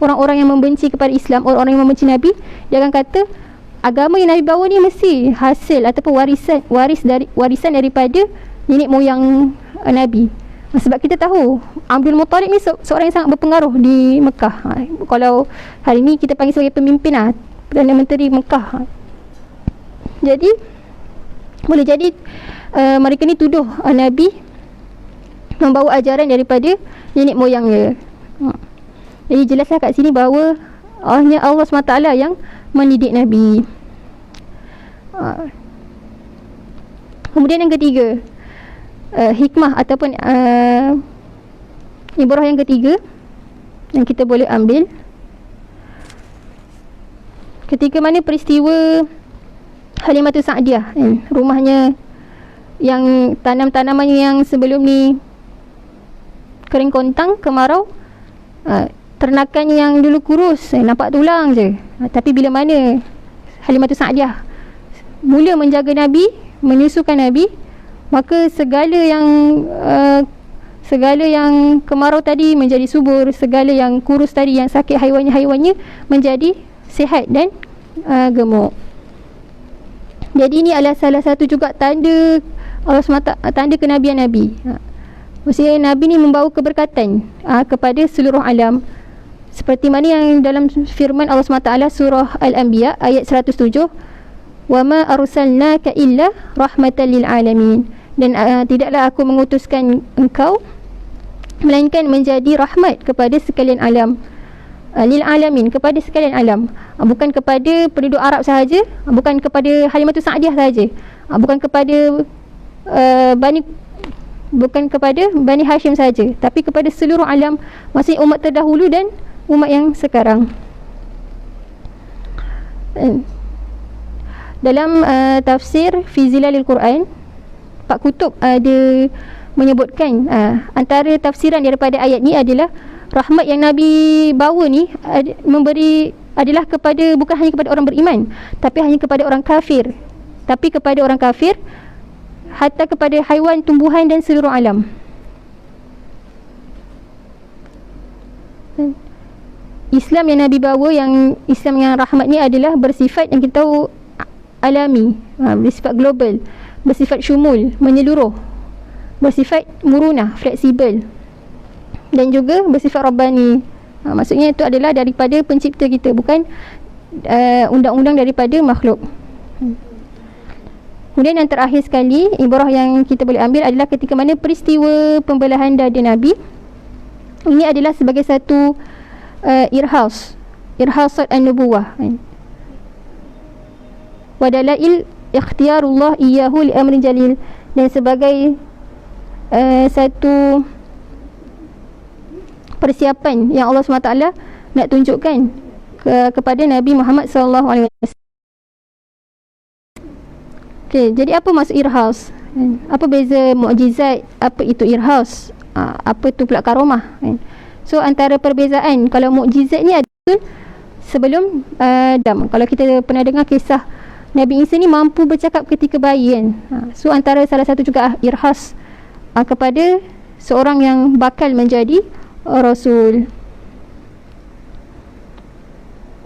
Speaker 1: orang-orang yang membenci kepada Islam, orang-orang yang membenci Nabi. Dia akan kata agama yang Nabi bawa ni mesti hasil ataupun warisan daripada nenek moyang Nabi. Sebab kita tahu Abdul Muttalib ni seorang yang sangat berpengaruh di Mekah. Kalau hari ni kita panggil sebagai pemimpin Perdana Menteri Mekah. Jadi boleh jadi mereka ni tuduh Nabi membawa ajaran daripada nenek moyang dia. Jadi jelaslah kat sini bahawa hanya Allah SWT yang mendidik Nabi. Kemudian yang ketiga, hikmah ataupun ibrah yang ketiga yang kita boleh ambil ketika mana peristiwa Halimatus Sa'diyah, rumahnya yang tanam-tanamannya yang sebelum ni kering kontang, kemarau, ternakannya yang dulu kurus, nampak tulang je. Tapi bila mana Halimatus Sa'diyah mula menjaga Nabi, menyusukan Nabi, maka segala yang segala yang kemarau tadi menjadi subur, segala yang kurus tadi, yang sakit haiwannya menjadi sihat dan gemuk. Jadi ini adalah salah satu juga tanda Allah SWT, tanda kenabian Nabi. Maksudnya Nabi ni membawa keberkatan kepada seluruh alam. Seperti mana yang dalam firman Allah SWT surah Al-Anbiya ayat 107, wa ma arsalnaka illa rahmatan lil alamin, dan tidaklah aku mengutuskan engkau melainkan menjadi rahmat kepada sekalian alam. Lil alamin, kepada sekalian alam, bukan kepada penduduk Arab sahaja, bukan kepada Halimatus Sa'diyah sahaja, bukan kepada bukan kepada Bani Hashim sahaja, tapi kepada seluruh alam, maksudnya umat terdahulu dan umat yang sekarang. Dalam tafsir fi Zilalil Quran, Pak Kutub ada menyebutkan antara tafsiran daripada ayat ni adalah rahmat yang Nabi bawa ni adalah kepada, bukan hanya kepada orang beriman, tapi hanya kepada orang kafir, tapi kepada orang kafir, hatta kepada haiwan, tumbuhan dan seluruh alam. Islam yang Nabi bawa, yang Islam yang rahmat ni adalah bersifat yang kita tahu alami, bersifat global, bersifat syumul, menyeluruh, bersifat murunah, fleksibel, dan juga bersifat rabbani. Maksudnya itu adalah daripada pencipta kita, bukan undang-undang daripada makhluk. Kemudian yang terakhir sekali, ibrah yang kita boleh ambil adalah ketika mana peristiwa pembelahan dada Nabi ini adalah sebagai satu irhasat an-nubuwah wa dalail ikhtiyarullah iyyahu li amrin jalil, dan sebagai satu persiapan yang Allah SWT nak tunjukkan kepada Nabi Muhammad SAW. Okey, jadi apa maksud irhas? Apa beza mukjizat? Apa itu irhas? Apa itu pula karomah? So antara perbezaan, kalau mukjizat ni ada sebelum Adam. Kalau kita pernah dengar kisah Nabi Isa ni mampu bercakap ketika bayi kan. So antara salah satu juga irhas kepada seorang yang bakal menjadi Rasul.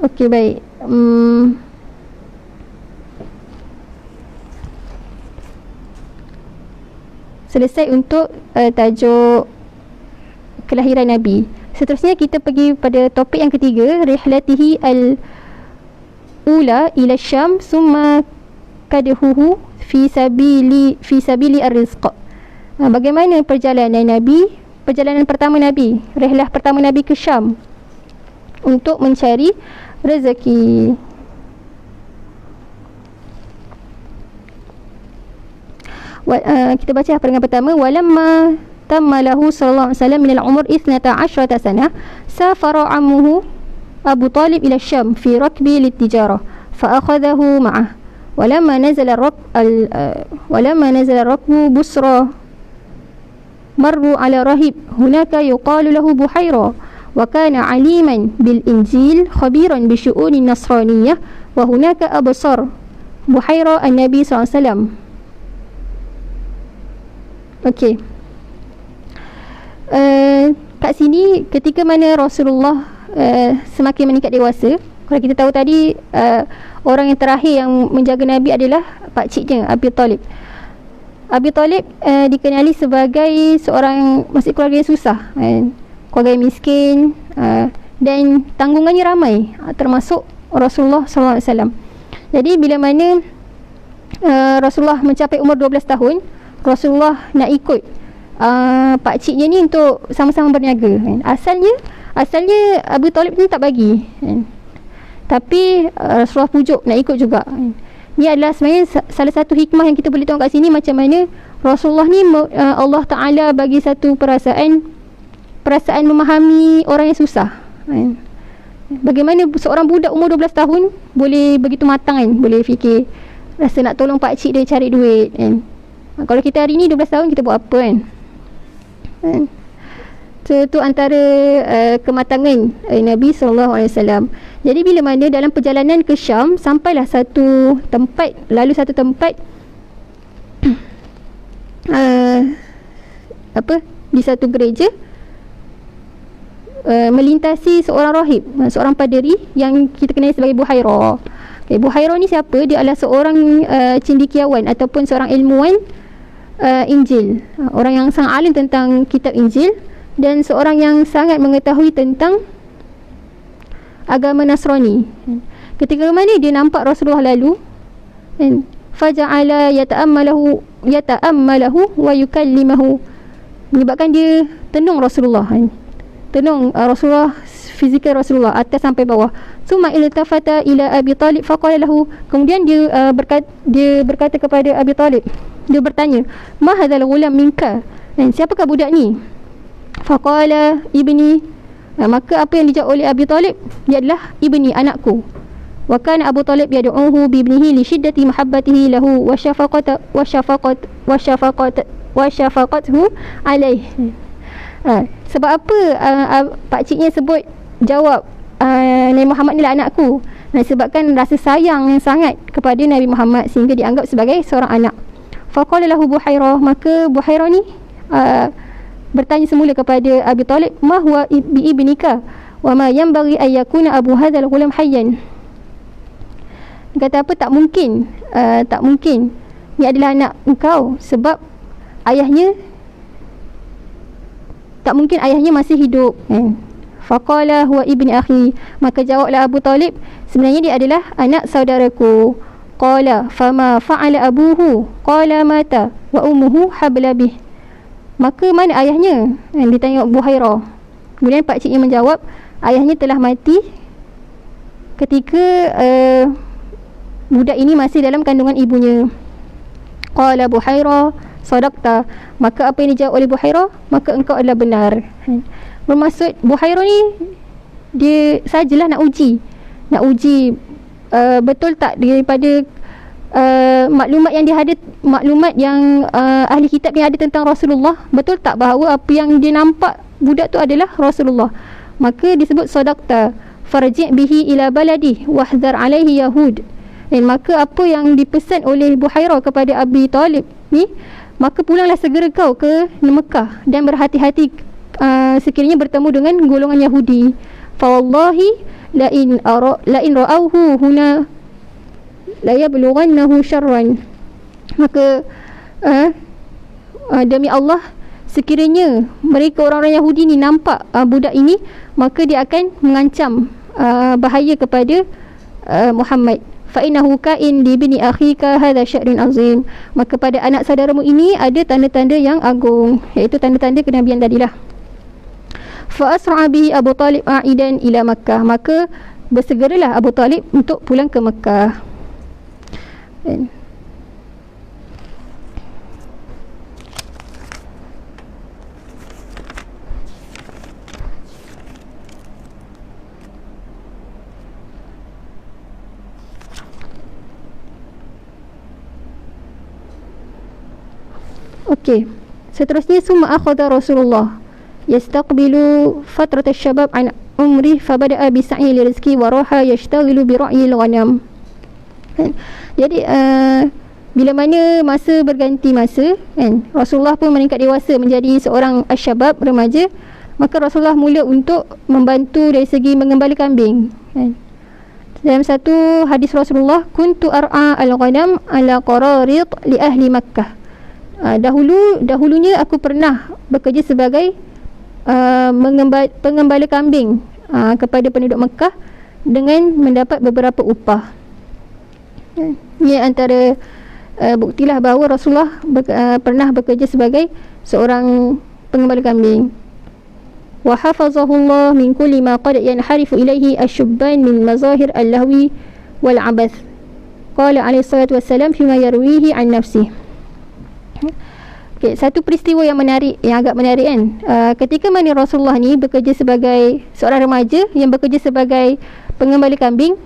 Speaker 1: Okey, baik. Selesai untuk tajuk kelahiran Nabi. Seterusnya kita pergi pada topik yang ketiga, rihlatihi al-ula ila Syam summa kadhuhu fi sabili ar-rizq. Bagaimana perjalanan Nabi, perjalanan pertama Nabi, rihlah pertama Nabi ke Syam untuk mencari rezeki. Kita baca peringkat pertama, walamma tamma lahu sallallahu alaihi wasallam min al-umur 12 sana safara ammuhu Abu Talib ila Syam fi rakbi lit-tijarah fa akhadahu ma'ah walamma nazala ar-rakbu busra marru ala rahib hunaka yuqalu lahu Buhaira wa kana aliman bil injil khabiran bi syu'uni nasraniyah wa hunaka absar Buhaira an-nabi sallallahu alaihi wasallam. Okey. Kat sini ketika mana Rasulullah semakin meningkat dewasa, kalau kita tahu tadi orang yang terakhir yang menjaga Nabi adalah pakciknya Abi Talib. Abi Talib dikenali sebagai seorang masih keluarga yang susah, keluarga yang miskin, dan tanggungannya ramai, termasuk Rasulullah SAW. Jadi bila mana Rasulullah mencapai umur 12 tahun, Rasulullah nak ikut pakciknya ni untuk sama-sama berniaga. Asalnya Abu Talib ni tak bagi, tapi Rasulullah pujuk nak ikut juga. Ini adalah sebenarnya salah satu hikmah yang kita boleh tengok kat sini, macam mana Rasulullah ni Allah Ta'ala bagi satu perasaan memahami orang yang susah. Bagaimana seorang budak umur 12 tahun boleh begitu matang kan, boleh fikir, rasa nak tolong pakcik dia cari duit kan. Kalau kita hari ni 12 tahun, kita buat apa kan? Itu antara kematangan Nabi SAW. Jadi bila mana dalam perjalanan ke Syam, sampailah satu tempat, lalu satu tempat di satu gereja melintasi seorang rahib, seorang paderi yang kita kenali sebagai Buhairah. Buhairah ni siapa? Dia adalah seorang cendekiawan ataupun seorang ilmuwan Injil, orang yang sangat alim tentang kitab Injil dan seorang yang sangat mengetahui tentang agama Nasrani. Ketika mana dia nampak Rasulullah lalu, faja'ala yata'ammalahu wa yukallimahu, menyebabkan dia tenung Rasulullah, tenung Rasulullah, fizikal Rasulullah atas sampai bawah. Summa iltafata ila Abi Talib faqala lahu, kemudian dia berkata kepada Abi Talib, dia bertanya, ma hadzal ghulam minka, siapakah budak ni? Faqala ibni, maka apa yang dijawab oleh Abi Talib, dia adalah ibni, anakku. Wa kana Abu Talib yad'uhu bi ibnihi li shiddati mahabbatihi lahu wa syafaqathu alaih. Sebab apa pak ciknya sebut jawab Nabi Muhammad ni lah anakku? Sebabkan rasa sayang yang sangat kepada Nabi Muhammad sehingga dianggap sebagai seorang anak. Faqala lahu Buhairah, maka Buhairah ni bertanya semula kepada Abi Talib, ma huwa bi ibnika wa ma yanbaghi an yakuna abu hadzal ghulam hayyan. Kata apa, tak mungkin, ni adalah anak engkau sebab ayahnya, tak mungkin ayahnya masih hidup. Faqala huwa ibni akhi, maka jawablah Abu Talib, sebenarnya dia adalah anak saudaraku. Qala fama fa'ala abuhu, qala mata wa ummuhu habla bih, maka mana ayahnya? Ditanya Buhairah. Kemudian pak ciknya menjawab, ayahnya telah mati ketika budak ini masih dalam kandungan ibunya. Qala Buhairah sadaqta, maka apa yang dijawab oleh Buhairah, maka engkau adalah benar. Bermaksud Buhairah ni dia sajalah nak uji betul tak daripada maklumat yang dia ada, maklumat yang ahli kitab yang ada tentang Rasulullah, betul tak bahawa apa yang dia nampak budak tu adalah Rasulullah. Maka disebut sadaqta, farji' bihi ila baladi wahdhar alaihi yahud. Dan maka apa yang dipesan oleh Buhairah kepada Abi Talib ni, maka pulanglah segera kau ke Mekah dan berhati-hati sekiranya bertemu dengan golongan Yahudi. Fa wallahi la in ra'awhu huna la yablughannahu syarran, maka demi Allah, sekiranya mereka orang-orang Yahudi ni nampak budak ini, maka dia akan mengancam bahaya kepada Muhammad. Fa innahu ka'in li bini akhika hadha sya'run azim, maka pada anak saudaramu ini ada tanda-tanda yang agung, iaitu tanda-tanda kenabian tadilah. Fa asra'a bihi Abu Talib a'idan ila Makkah, maka bersegeralah Abu Talib untuk pulang ke Makkah. Okey, seterusnya summa akhadha Rasulullah yastaqbilu fatrat asy-syabab an umri fa bada'a bi sa'i li rizqi wa raha yashtaghilu bi ra'yi al-ghanam. Jadi bila mana masa berganti masa, Rasulullah pun meningkat dewasa menjadi seorang asy-syabab, remaja, maka Rasulullah mula untuk membantu dari segi mengembala kambing. Dalam satu hadis Rasulullah, kuntu ar'a al-ghanam ala qararid li ahli Makkah. Dahulunya aku pernah bekerja sebagai pengembala kambing kepada penduduk Mekah dengan mendapat beberapa upah. Ini antara buktilah bahawa Rasulullah pernah bekerja sebagai seorang pengembala kambing. Wa hafazahullah min kulli ma qad yanharifu ilaihi asyubban min mazahir al-lahwi wal abath. Qala alaihi salatu wassalam fima yarwihi an nafsihi. Okay, satu peristiwa yang menarik, yang agak menarik kan, ketika mana Rasulullah ni bekerja sebagai seorang remaja yang bekerja sebagai pengembala kambing,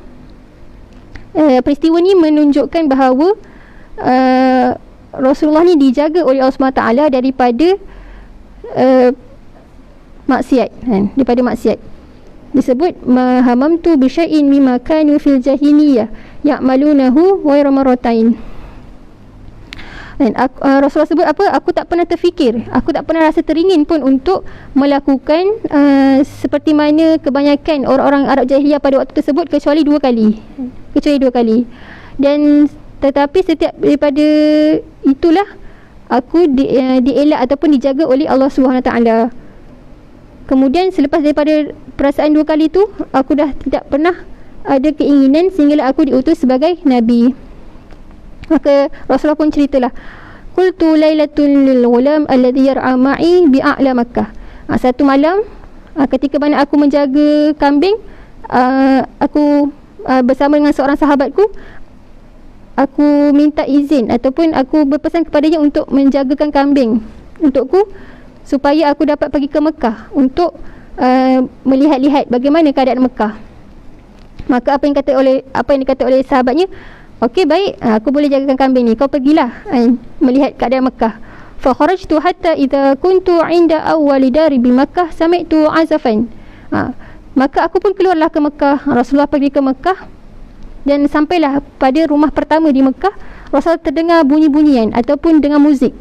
Speaker 1: peristiwa ni menunjukkan bahawa Rasulullah ni dijaga oleh Allah SWT daripada maksiat, daripada maksiat. Disebut mahamamtu bi syai'in mimma kanu fil jahiliyah ya'malunahu ghayra marratain. Dan Rasulullah sebut apa, aku tak pernah terfikir, aku tak pernah rasa teringin pun untuk melakukan seperti mana kebanyakan orang-orang Arab jahiliyah pada waktu tersebut, kecuali 2 kali. Dan tetapi setiap daripada itulah aku dielak ataupun dijaga oleh Allah SWT. Kemudian selepas daripada perasaan 2 kali tu, aku dah tidak pernah ada keinginan sehinggalah aku diutus sebagai Nabi. Maka Rasulullah pun ceritalah, qultu lailatul lil ghulam alladhi yar'a ma'i bi a'la Makkah. Satu malam ketika mana aku menjaga kambing, aku bersama dengan seorang sahabatku, aku minta izin ataupun aku berpesan kepadanya untuk menjagakan kambing untukku, supaya aku dapat pergi ke Mekah untuk melihat-lihat bagaimana keadaan Mekah. Maka apa yang dikata oleh sahabatnya, okey, baik, aku boleh jagakan kambing ni, kau pergilah melihat keadaan Mekah. Fa kharajtu hatta idza kuntu 'inda awwali dari bi Makkah sami'tu azafan. Maka aku pun keluarlah ke Mekah. Rasulullah pergi ke Mekah dan sampailah pada rumah pertama di Mekah. Rasulullah terdengar bunyi-bunyian ataupun dengan muzik.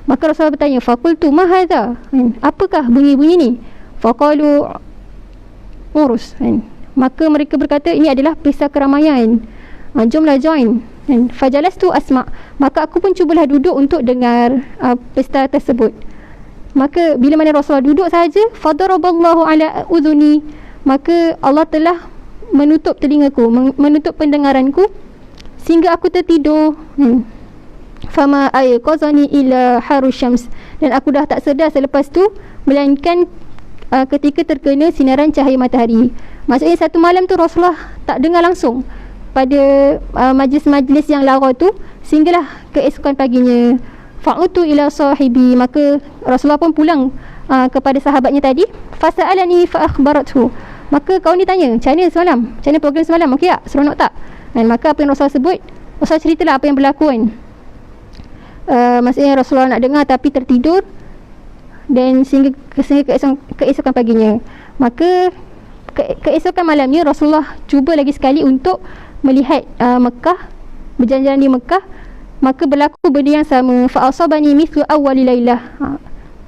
Speaker 1: Maka Rasulullah bertanya, faqultu ma hadha, apakah bunyi-bunyi ni? Faqalu urus. Maka mereka berkata, ini adalah pesta keramaian, jomlah join. Fajalastu asma', maka aku pun cubalah duduk untuk dengar pesta tersebut. Maka bila mana Rasulullah duduk sahaja, fadaraballahu ala udhuni, maka Allah telah menutup telingaku, menutup pendengaranku sehingga aku tertidur. Fama ayqazani ila harus syams, dan aku dah tak sedar selepas tu melainkan ketika terkena sinaran cahaya matahari. Maksudnya satu malam tu Rasulullah tak dengar langsung pada majlis-majlis yang lara tu, sehinggalah keesokan paginya fa'utu ila sahibi, maka Rasulullah pun pulang kepada sahabatnya tadi. Fasa'alani fa'akhbarathu, maka kawan dia tanya, macam mana semalam, macam mana program semalam, okey tak, seronok tak? Dan maka apa yang Rasulullah sebut, Rasulullah ceritalah apa yang berlaku kan. Maksudnya Rasulullah nak dengar tapi tertidur, dan sehingga keesokan paginya. Maka keesokan malamnya Rasulullah cuba lagi sekali untuk melihat Mekah, berjalan-jalan di Mekah. Maka berlaku benda yang sama, fa'asabani mithlu awwali lailah.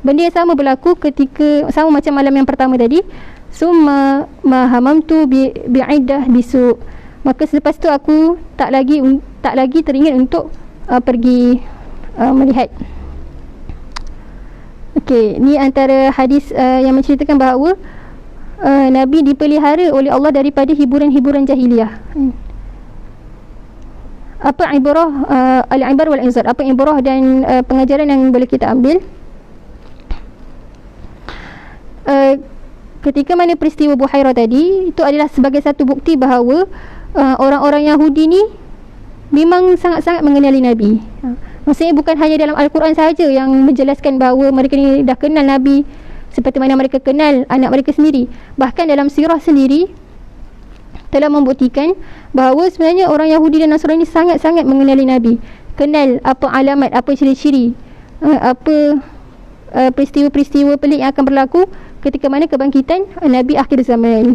Speaker 1: Benda yang sama berlaku ketika sama macam malam yang pertama tadi. Summa ma hamamtu bi'iddah bisu, maka selepas tu aku tak lagi teringat untuk pergi melihat. Okey, ni antara hadis yang menceritakan bahawa Nabi dipelihara oleh Allah daripada hiburan-hiburan jahiliyah. Apa ibrah, al-ibar wal inzar, apa ibrah dan pengajaran yang boleh kita ambil? Ketika mana peristiwa Buhairah tadi, itu adalah sebagai satu bukti bahawa orang-orang Yahudi ni memang sangat-sangat mengenali Nabi. Maksudnya bukan hanya dalam Al-Quran sahaja yang menjelaskan bahawa mereka ni dah kenal Nabi seperti mana mereka kenal anak mereka sendiri. Bahkan dalam sirah sendiri telah membuktikan bahawa sebenarnya orang Yahudi dan Nasrani sangat-sangat mengenali Nabi. Kenal apa alamat, apa ciri-ciri, apa peristiwa-peristiwa pelik yang akan berlaku ketika mana kebangkitan Nabi akhir zaman.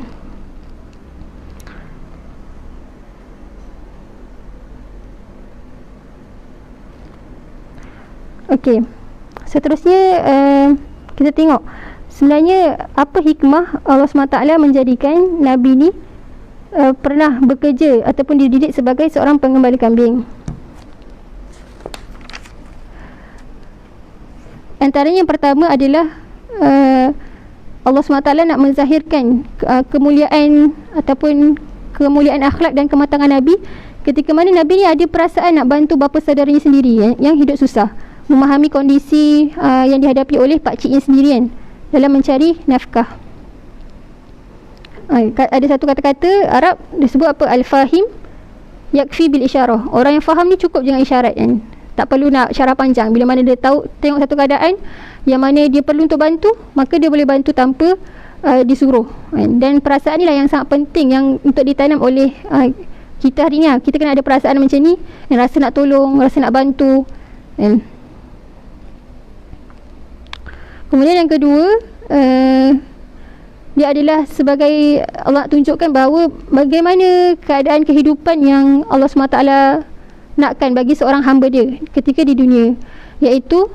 Speaker 1: Okey, seterusnya kita tengok sebenarnya apa hikmah Allah SWT menjadikan Nabi ni pernah bekerja ataupun dididik sebagai seorang pengembala kambing. Antaranya yang pertama adalah Allah SWT nak menzahirkan kemuliaan ataupun kemuliaan akhlak dan kematangan Nabi ketika mana Nabi ni ada perasaan nak bantu bapa saudaranya sendiri yang hidup susah, memahami kondisi yang dihadapi oleh pakciknya sendirian dalam mencari nafkah. Ada satu kata-kata Arab disebut apa, al-fahim yakfi bil isyarah. Orang yang faham ni cukup dengan isyarat kan, tak perlu nak syarah panjang. Bila mana dia tahu, tengok satu keadaan yang mana dia perlu untuk bantu, maka dia boleh bantu tanpa disuruh. Dan perasaan ni lah yang sangat penting yang untuk ditanam oleh kita hari ni. Kita kena ada perasaan macam ni, yang rasa nak tolong, rasa nak bantu. Kemudian yang kedua, dia adalah sebagai Allah tunjukkan bahawa bagaimana keadaan kehidupan yang Allah SWT nakkan bagi seorang hamba dia ketika di dunia, iaitu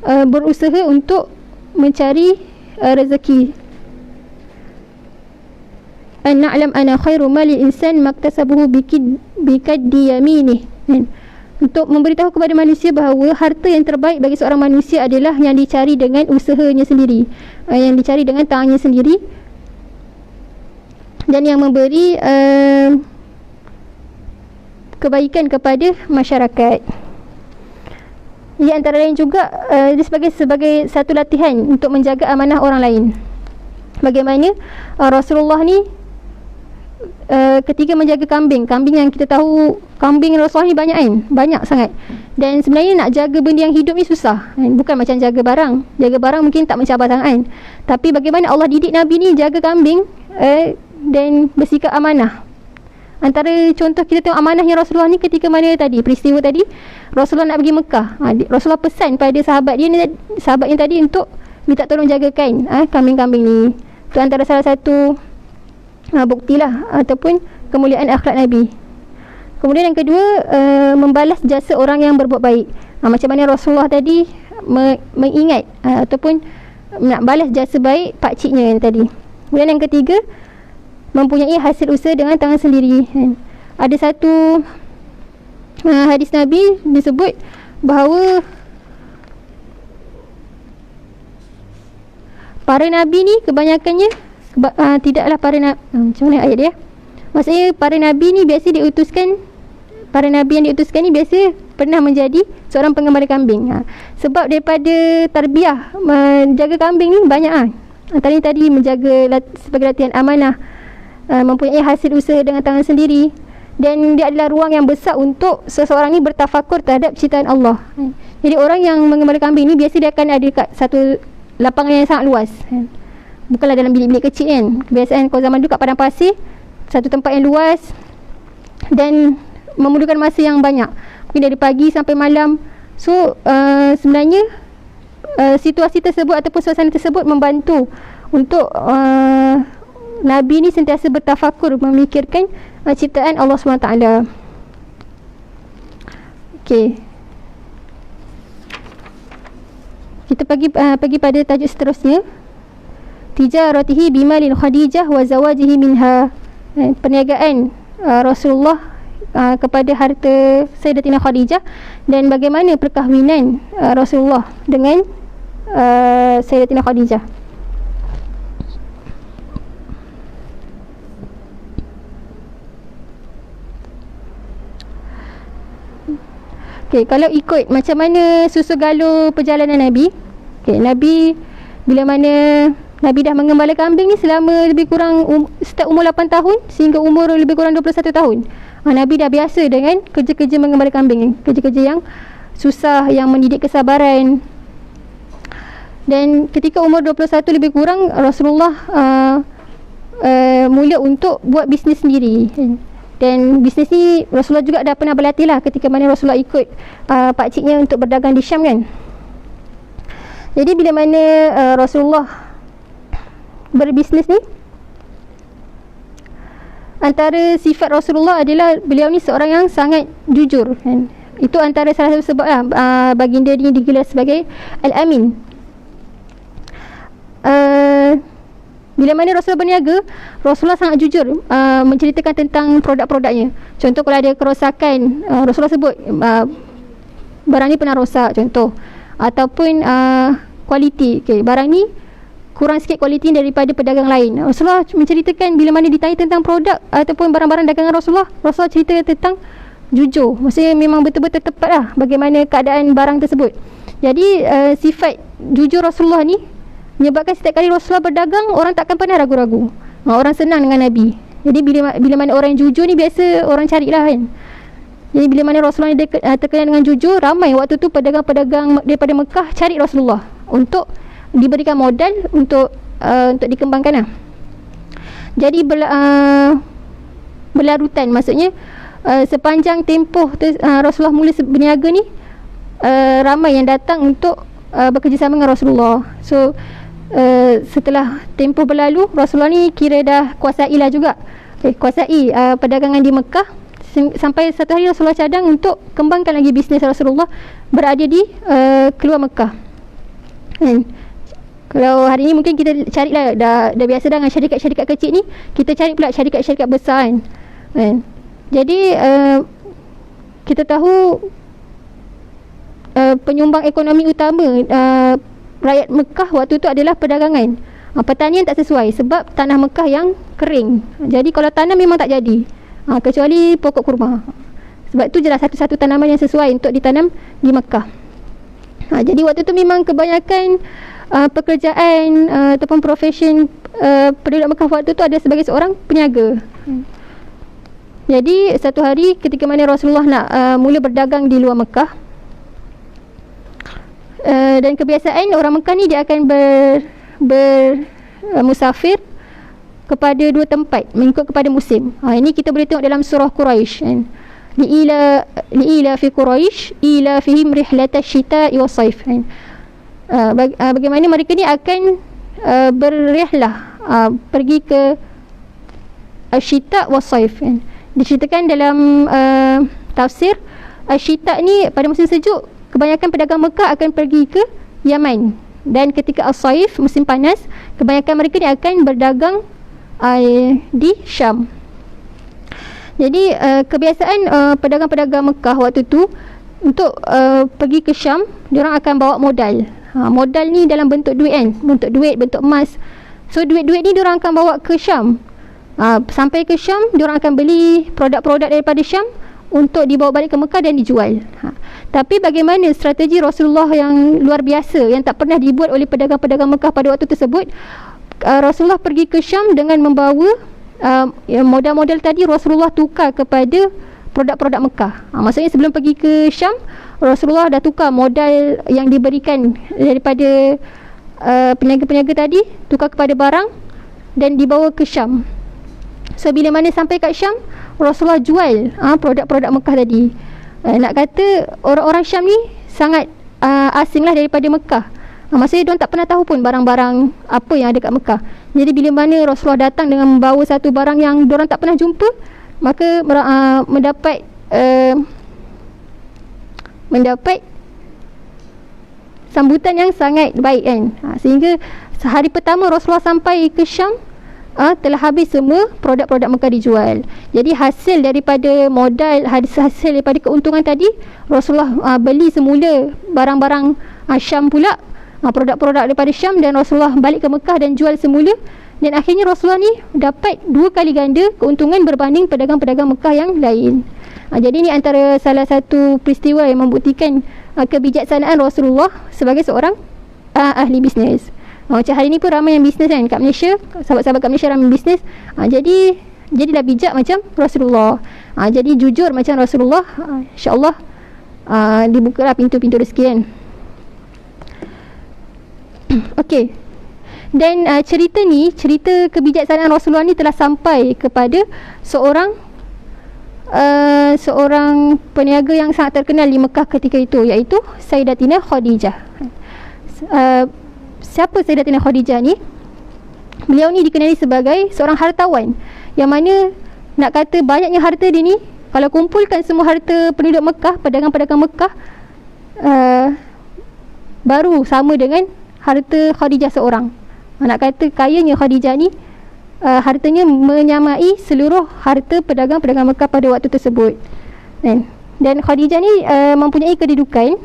Speaker 1: berusaha untuk mencari rezeki. An na'lam ana khairu malil insan maktasabuhu bikaddi yaminih. Untuk memberitahu kepada manusia bahawa harta yang terbaik bagi seorang manusia adalah yang dicari dengan usahanya sendiri, yang dicari dengan tangannya sendiri, dan yang memberi kebaikan kepada masyarakat. Ia antara lain juga sebagai satu latihan untuk menjaga amanah orang lain. Bagaimana Rasulullah ni ketika menjaga kambing yang kita tahu, kambing Rasulullah ni banyak kan, banyak sangat. Dan sebenarnya nak jaga benda yang hidup ni susah kan? Bukan macam jaga barang mungkin tak mencabar sangat kan. Tapi bagaimana Allah didik Nabi ni jaga kambing dan bersikap amanah. Antara contoh kita tengok amanahnya Rasulullah ni ketika mana tadi, peristiwa tadi Rasulullah nak pergi Mekah, Rasulullah pesan pada sahabatnya tadi untuk minta tolong jagakan kambing-kambing ni. Itu antara salah satu buktilah ataupun kemuliaan akhlak Nabi. Kemudian yang kedua, membalas jasa orang yang berbuat baik. Macam mana Rasulullah tadi mengingat ataupun nak balas jasa baik pakciknya yang tadi. Kemudian yang ketiga, mempunyai hasil usaha dengan tangan sendiri. Ada satu hadis Nabi disebut bahawa para Nabi ni kebanyakannya tidaklah para Nabi, macam mana ayat dia? Maksudnya para Nabi ni biasa diutuskan, para Nabi yang diutuskan ni biasa pernah menjadi seorang penggembala kambing. Sebab daripada tarbiyah menjaga kambing ni banyak antaranya tadi menjaga sebagai latihan amanah, mempunyai hasil usaha dengan tangan sendiri, dan dia adalah ruang yang besar untuk seseorang ni bertafakur terhadap ciptaan Allah. Jadi orang yang menggembala kambing ni biasa dia akan ada kat satu lapangan yang sangat luas, bukanlah dalam bilik-bilik kecil kan. Kebiasaan kalau zaman dulu kat padang pasir, satu tempat yang luas dan memerlukan masa yang banyak, mungkin dari pagi sampai malam. So sebenarnya situasi tersebut ataupun suasana tersebut membantu untuk Nabi ni sentiasa bertafakur memikirkan ciptaan Allah SWT. Okey, kita pergi pada tajuk seterusnya, tijaratihi bimalin Khadijah wa zawajihi minha. Perniagaan Rasulullah kepada harta Sayyidatina Khadijah dan bagaimana perkahwinan Rasulullah dengan Sayyidatina Khadijah. Okay, kalau ikut macam mana susu galur perjalanan Nabi, Nabi bila mana Nabi dah mengembala kambing ni selama lebih kurang start umur 8 tahun sehingga umur lebih kurang 21 tahun. Nabi dah biasa dengan kerja-kerja mengembala kambing, kerja-kerja yang susah, yang mendidik kesabaran. Dan ketika umur 21 lebih kurang, Rasulullah mula untuk buat bisnes sendiri. Dan bisnes ni Rasulullah juga dah pernah berlatih lah ketika mana Rasulullah ikut pakciknya untuk berdagang di Syam kan. Jadi bila mana Rasulullah berbisnes ni, antara sifat Rasulullah adalah beliau ni seorang yang sangat jujur kan. Itu antara salah satu sebab lah baginda ni digelar sebagai Al-Amin. Bila mana Rasulullah berniaga, Rasulullah sangat jujur menceritakan tentang produk-produknya. Contoh kalau ada kerosakan, Rasulullah sebut barang ni pernah rosak contoh, ataupun kualiti, barang ni kurang sikit kualiti daripada pedagang lain. Rasulullah menceritakan bila mana ditanya tentang produk ataupun barang-barang dagangan Rasulullah, Rasulullah cerita tentang jujur. Maksudnya memang betul-betul tepat lah bagaimana keadaan barang tersebut. Jadi sifat jujur Rasulullah ni menyebabkan setiap kali Rasulullah berdagang, orang takkan pernah ragu-ragu. Orang senang dengan Nabi. Jadi bila mana orang yang jujur ni biasa orang carilah kan. Jadi bila mana Rasulullah ni terkenal dengan jujur, ramai waktu tu pedagang-pedagang daripada Mekah cari Rasulullah untuk diberikan modal untuk dikembangkan lah. Jadi berlarutan, maksudnya sepanjang tempoh Rasulullah mula berniaga ni, ramai yang datang untuk bekerjasama dengan Rasulullah. So setelah tempoh berlalu, Rasulullah ni kira dah kuasai lah juga, kuasai perdagangan di Mekah sampai satu hari Rasulullah cadang untuk kembangkan lagi bisnes Rasulullah berada di keluar Mekah. Kalau hari ni mungkin kita carilah, dah biasa dah dengan syarikat-syarikat kecil ni, kita cari pula syarikat-syarikat besar kan. Jadi kita tahu penyumbang ekonomi utama rakyat Mekah waktu tu adalah perdagangan. Pertanian tak sesuai sebab tanah Mekah yang kering. Jadi kalau tanam memang tak jadi, kecuali pokok kurma. Sebab tu jelas satu-satu tanaman yang sesuai untuk ditanam di Mekah. Jadi waktu tu memang kebanyakan pekerjaan ataupun profession penduduk Mekah waktu tu ada sebagai seorang peniaga. Jadi satu hari ketika mana Rasulullah nak mula berdagang di luar Mekah, dan kebiasaan orang Mekah ni dia akan musafir kepada dua tempat mengikut kepada musim. Ini kita boleh tengok dalam surah Quraisy kan. Li'ila fi Quraisy ila fihim rihlatash shita'i was-saif kan. Bagaimana mereka ni akan berrihlah, pergi ke Asyita' was-saif kan. Diceritakan dalam tafsir, Asyita' ni pada musim sejuk kebanyakan pedagang Mekah akan pergi ke Yaman, dan ketika as-saif musim panas kebanyakan mereka ni akan berdagang di Syam. Jadi kebiasaan pedagang-pedagang Mekah waktu tu untuk pergi ke Syam, diorang akan bawa modal. Modal ni dalam bentuk duit kan, bentuk duit, bentuk emas. So duit-duit ni diorang akan bawa ke Syam. Sampai ke Syam, diorang akan beli produk-produk daripada Syam untuk dibawa balik ke Mekah dan dijual. Tapi bagaimana strategi Rasulullah yang luar biasa yang tak pernah dibuat oleh pedagang-pedagang Mekah pada waktu tersebut. Rasulullah pergi ke Syam dengan membawa modal-modal tadi. Rasulullah tukar kepada produk-produk Mekah. Maksudnya sebelum pergi ke Syam, Rasulullah dah tukar modal yang diberikan daripada peniaga-peniaga tadi, tukar kepada barang dan dibawa ke Syam. So bila mana sampai kat Syam, Rasulullah jual produk-produk Mekah tadi. Nak kata orang-orang Syam ni sangat asing lah daripada Mekah. Maksudnya diorang tak pernah tahu pun barang-barang apa yang ada kat Mekah. Jadi bila mana Rasulullah datang dengan membawa satu barang yang diorang tak pernah jumpa, maka mendapat sambutan yang sangat baik kan. Sehingga sehari pertama Rasulullah sampai ke Syam, telah habis semua produk-produk Mekah dijual. Jadi hasil daripada modal, hasil daripada keuntungan tadi, Rasulullah beli semula barang-barang Syam pula, produk-produk daripada Syam, dan Rasulullah balik ke Mekah dan jual semula. Dan akhirnya Rasulullah ni dapat 2 kali ganda keuntungan berbanding pedagang-pedagang Mekah yang lain. Jadi ini antara salah satu peristiwa yang membuktikan kebijaksanaan Rasulullah sebagai seorang ahli bisnes. Macam hari ni pun ramai yang bisnes kan kat Malaysia, sahabat-sahabat kat Malaysia ramai bisnes. Jadilah bijak macam Rasulullah. Jadi jujur macam Rasulullah, insya-Allah dibukalah pintu-pintu rezeki kan. Okey. Dan cerita kebijaksanaan Rasulullah ni telah sampai kepada seorang peniaga yang sangat terkenal di Mekah ketika itu, iaitu Sayyidatina Khadijah. Siapa Sayyidatina Khadijah ni? Beliau ni dikenali sebagai seorang hartawan, yang mana nak kata banyaknya harta dia ni, kalau kumpulkan semua harta penduduk Mekah, pedagang-pedagang Mekah, baru sama dengan harta Khadijah seorang. Nak kata kayanya Khadijah ni, hartanya menyamai seluruh harta pedagang-pedagang Mekah pada waktu tersebut. Dan Khadijah ni mempunyai kedudukan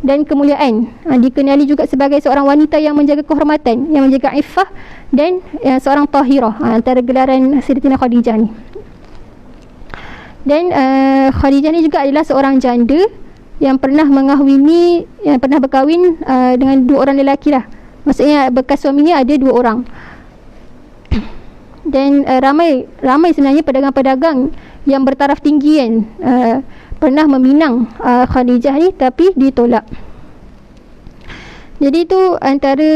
Speaker 1: dan kemuliaan. Dikenali juga sebagai seorang wanita yang menjaga kehormatan, yang menjaga iffah, dan seorang tahirah, antara gelaran Sayyidatina Khadijah ni. Dan Khadijah ni juga adalah seorang janda yang pernah mengahwini, yang pernah berkahwin dengan 2 orang lelaki lah. Maksudnya bekas suaminya ada 2 orang. Dan ramai sebenarnya pedagang-pedagang yang bertaraf tinggi kan, pernah meminang Khadijah ni, tapi ditolak. Jadi itu antara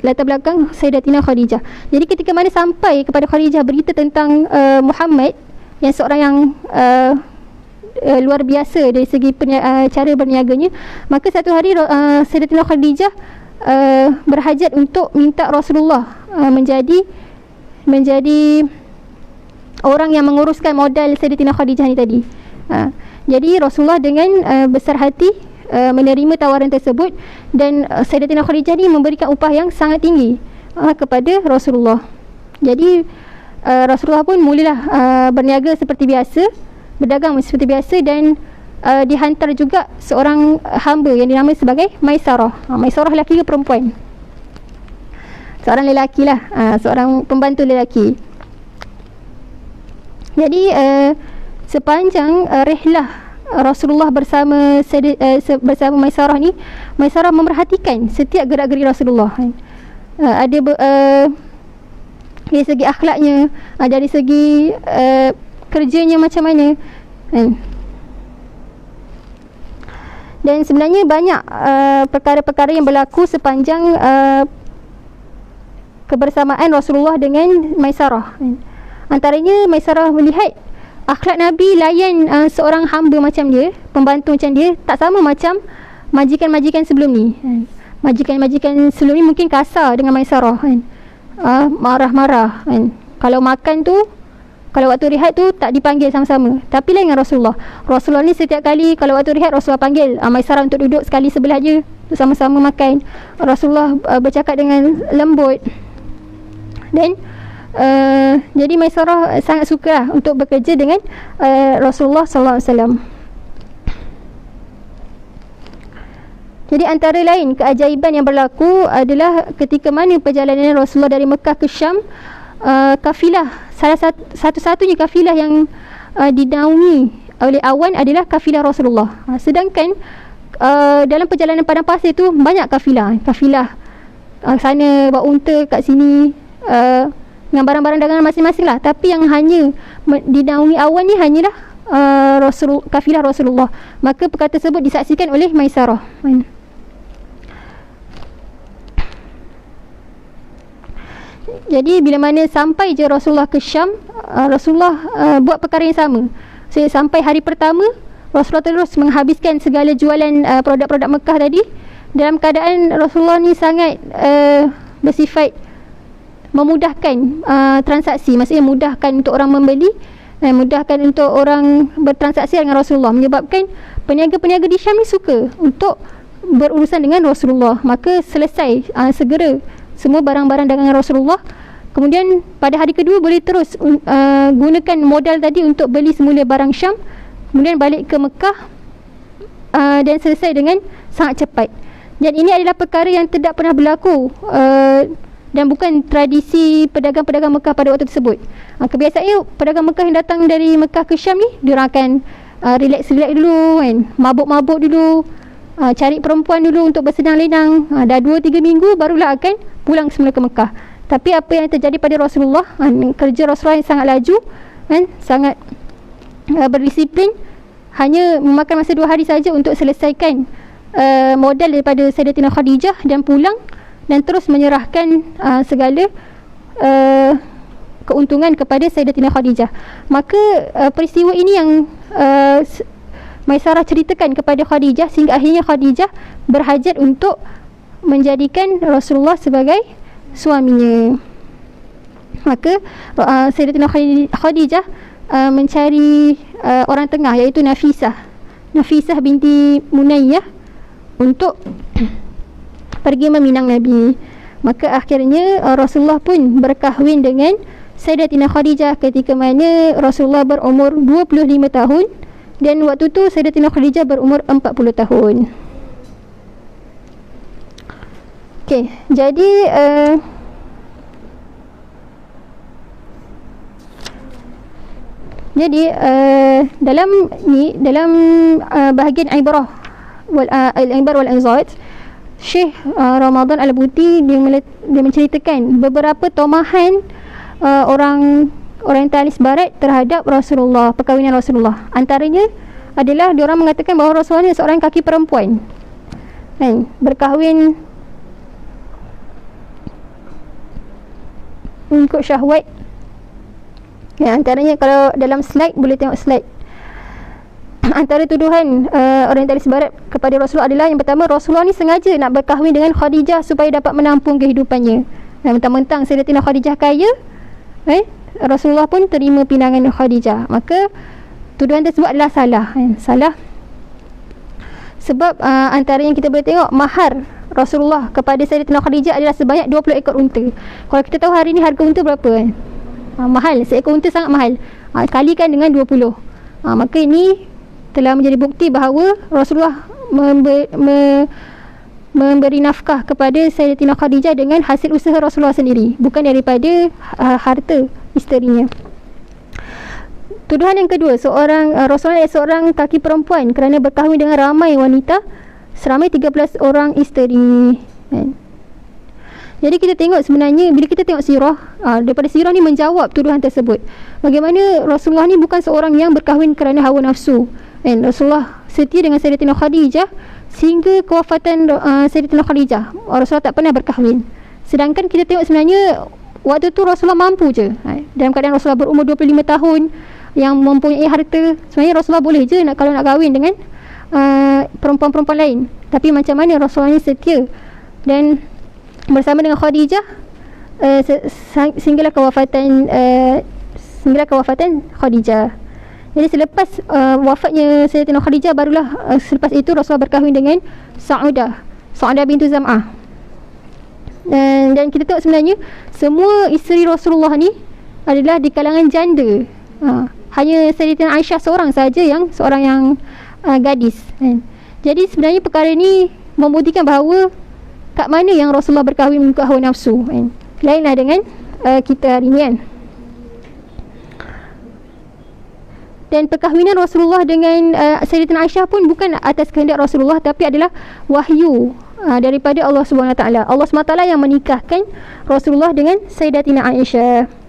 Speaker 1: latar belakang Sayyidatina Khadijah. Jadi ketika mana sampai kepada Khadijah berita tentang Muhammad, yang seorang yang luar biasa dari segi cara berniaganya, maka satu hari Sayyidatina Khadijah berhajat untuk minta Rasulullah menjadi orang yang menguruskan modal Sayyidatina Khadijah ni tadi. Jadi Rasulullah dengan besar hati menerima tawaran tersebut, dan Sayyidatina Khadijah ni memberikan upah yang sangat tinggi kepada Rasulullah. Jadi Rasulullah pun mulalah berniaga seperti biasa, berdagang seperti biasa, dan dihantar juga seorang hamba yang dinamai sebagai Maisarah. Maisarah lelaki ke perempuan? Seorang lelaki lah, seorang pembantu lelaki. Jadi sepanjang rihlah Rasulullah bersama Maisarah ni, Maisarah memerhatikan setiap gerak-gerik Rasulullah. Ada dari segi akhlaknya, dari segi kerjanya macam mana. Dan sebenarnya banyak perkara-perkara yang berlaku sepanjang kebersamaan Rasulullah dengan Maisarah. Antaranya Maisarah melihat akhlak Nabi layan seorang hamba macam dia, pembantu macam dia, tak sama macam majikan-majikan sebelum ni. Majikan-majikan sebelum ni mungkin kasar dengan Maisarah, marah-marah. Kalau makan tu, kalau waktu rehat tu tak dipanggil sama-sama. Tapi lain dengan Rasulullah. Rasulullah ni setiap kali kalau waktu rehat, Rasulullah panggil Maisarah untuk duduk sekali sebelah je, untuk sama-sama makan. Rasulullah bercakap dengan lembut. Dan jadi Maisarah sangat suka untuk bekerja dengan Rasulullah sallallahu alaihi wasallam. Jadi antara lain keajaiban yang berlaku adalah ketika mana perjalanan Rasulullah dari Mekah ke Syam, kafilah, salah satu-satunya kafilah yang dinaungi oleh awan adalah kafilah Rasulullah. Sedangkan dalam perjalanan padang pasir tu banyak kafilah sana bawa unta, kat sini dengan barang-barang dagangan masing-masing lah. Tapi yang hanya dinaungi awan ni hanyalah kafilah Rasulullah. Maka perkara tersebut disaksikan oleh Maisarah. Jadi bila mana sampai je Rasulullah ke Syam, Rasulullah buat perkara yang sama. Sampai hari pertama, Rasulullah terus menghabiskan segala jualan produk-produk Mekah tadi, dalam keadaan Rasulullah ni sangat bersifat memudahkan transaksi. Maksudnya mudahkan untuk orang membeli, mudahkan untuk orang bertransaksi dengan Rasulullah, menyebabkan peniaga-peniaga di Syam ni suka untuk berurusan dengan Rasulullah. Maka selesai segera semua barang-barang dagangan Rasulullah. Kemudian pada hari kedua boleh terus gunakan modal tadi untuk beli semula barang Syam, kemudian balik ke Mekah, dan selesai dengan sangat cepat. Dan ini adalah perkara yang tidak pernah berlaku, dan bukan tradisi pedagang-pedagang Mekah pada waktu tersebut. Kebiasaannya pedagang Mekah yang datang dari Mekah ke Syam ni, diorang akan relax-relax dulu kan, mabuk-mabuk dulu, cari perempuan dulu untuk bersenang lenang. Dah 2-3 minggu barulah akan pulang semula ke Mekah. Tapi apa yang terjadi pada Rasulullah, kerja Rasulullah yang sangat laju kan, sangat berdisiplin, hanya memakan masa 2 hari saja untuk selesaikan modal daripada Sayyidatina Khadijah dan pulang, dan terus menyerahkan segala keuntungan kepada Sayyidatina Khadijah. Maka peristiwa ini yang Maisarah ceritakan kepada Khadijah, sehingga akhirnya Khadijah berhajat untuk menjadikan Rasulullah sebagai suaminya. Maka Sayyidatina Khadijah mencari orang tengah, iaitu Nafisah binti Munayyah, untuk pergi meminang Nabi. Maka akhirnya Rasulullah pun berkahwin dengan Sayyidatina Khadijah ketika mana Rasulullah berumur 25 tahun, dan waktu tu Sayyidatina Khadijah berumur 40 tahun. Okey, jadi dalam bahagian ibrah al-ibar wal-izat, Syekh Ramadan Al-Buti dia menceritakan beberapa tomahan orang Orientalis Barat terhadap Rasulullah, perkahwinan Rasulullah. Antaranya adalah diorang mengatakan bahawa Rasulullah ni seorang kaki perempuan kan, berkahwin mengikut syahwat. Antaranya kalau dalam slide, boleh tengok slide. Antara tuduhan Orientalis Barat kepada Rasulullah adalah, yang pertama, Rasulullah ni sengaja nak berkahwin dengan Khadijah supaya dapat menampung kehidupannya. Mentang-mentang Sayyidatina Khadijah kaya, Rasulullah pun terima pinangan Khadijah. Maka tuduhan tersebut adalah salah, salah. Sebab antara yang kita boleh tengok, mahar Rasulullah kepada Sayyidatina Khadijah adalah sebanyak 20 ekor unta. Kalau kita tahu hari ni harga unta berapa kan? Mahal, seekor unta sangat mahal. Kalikan dengan 20. Maka ini telah menjadi bukti bahawa Rasulullah memberi nafkah kepada Sayyidatina Khadijah dengan hasil usaha Rasulullah sendiri, bukan daripada harta isterinya. Tuduhan yang kedua, Rasulullah adalah seorang kaki perempuan kerana berkahwin dengan ramai wanita, seramai 13 orang isteri. Jadi kita tengok sebenarnya, bila kita tengok sirah, daripada sirah ni menjawab tuduhan tersebut. Bagaimana Rasulullah ni bukan seorang yang berkahwin kerana hawa nafsu. Rasulullah setia dengan Sayyidatina Khadijah sehingga kewafatan Sayyidatina Khadijah. Rasulullah tak pernah berkahwin. Sedangkan kita tengok sebenarnya waktu tu Rasulullah mampu je. Dalam keadaan Rasulullah berumur 25 tahun, yang mempunyai harta, sebenarnya Rasulullah boleh je kalau nak kahwin dengan perempuan-perempuan lain. Tapi macam mana Rasulullah ni setia dan bersama dengan Khadijah sehinggalah kewafatan Khadijah. Jadi selepas wafatnya Sayyidatina Khadijah, barulah selepas itu Rasulullah berkahwin dengan Sa'udah bintu Zam'ah. Dan kita tengok sebenarnya semua isteri Rasulullah ni adalah di kalangan janda. Hanya Sayyidatina Aisyah seorang yang gadis. Jadi sebenarnya perkara ni membuktikan bahawa kat mana yang Rasulullah berkahwin mengikut hawa nafsu. Lainlah dengan kita hari ni kan. Dan perkahwinan Rasulullah dengan Sayyidatina Aisyah pun bukan atas kehendak Rasulullah, tapi adalah wahyu daripada Allah SWT. Allah SWT yang menikahkan Rasulullah dengan Sayyidatina Aisyah.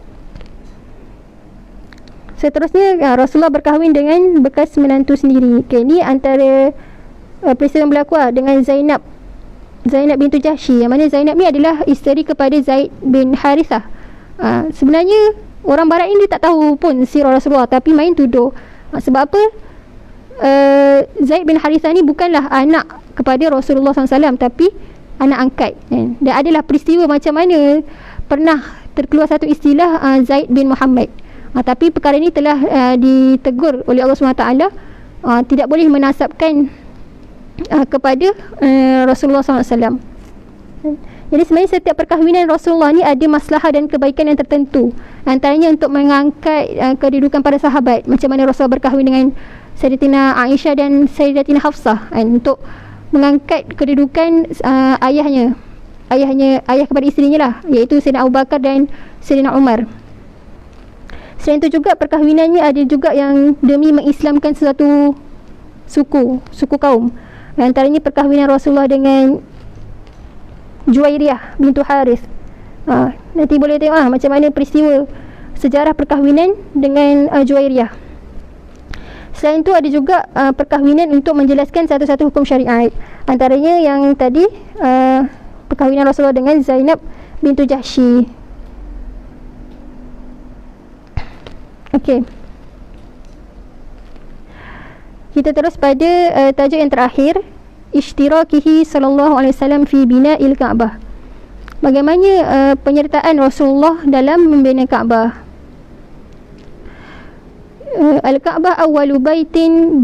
Speaker 1: Seterusnya, Rasulullah berkahwin dengan bekas menantu sendiri. Ini antara peristiwa yang berlaku dengan Zainab bintu Jahsy, yang mana Zainab ni adalah isteri kepada Zaid bin Harithah. Sebenarnya orang barat ini tak tahu pun sirah Rasulullah, tapi main tuduh. Sebab apa? Zaid bin Harithah ni bukanlah anak kepada Rasulullah SAW, tapi anak angkat. Dan adalah peristiwa macam mana pernah terkeluar satu istilah Zaid bin Muhammad. Tapi perkara ini telah ditegur oleh Allah SWT. Tidak boleh menasabkan kepada Rasulullah SAW. Jadi sebenarnya setiap perkahwinan Rasulullah ni ada maslahah dan kebaikan yang tertentu. Antaranya untuk mengangkat kedudukan para sahabat, macam mana Rasulullah berkahwin dengan Sayyidatina Aisyah dan Sayyidatina Hafsah, untuk mengangkat kedudukan ayah kepada isterinya lah, iaitu Sayyidina Abu Bakar dan Sayyidina Umar. Selain itu juga perkahwinannya ada juga yang demi mengislamkan sesuatu suku kaum. Antaranya perkahwinan Rasulullah dengan Juwairiyah bintu Harith. Nanti boleh tengok macam mana peristiwa sejarah perkahwinan dengan Juwairiyah. Selain itu ada juga perkahwinan untuk menjelaskan satu-satu hukum syariat. Antaranya yang tadi perkahwinan Rasulullah dengan Zainab bintu Jahsy. Okey. Kita terus pada tajuk yang terakhir, ishtirakihi sallallahu alaihi wasallam fi bina'il Ka'bah. Bagaimana penyertaan Rasulullah dalam membina Kaabah. Al-Ka'bah awwalu baitin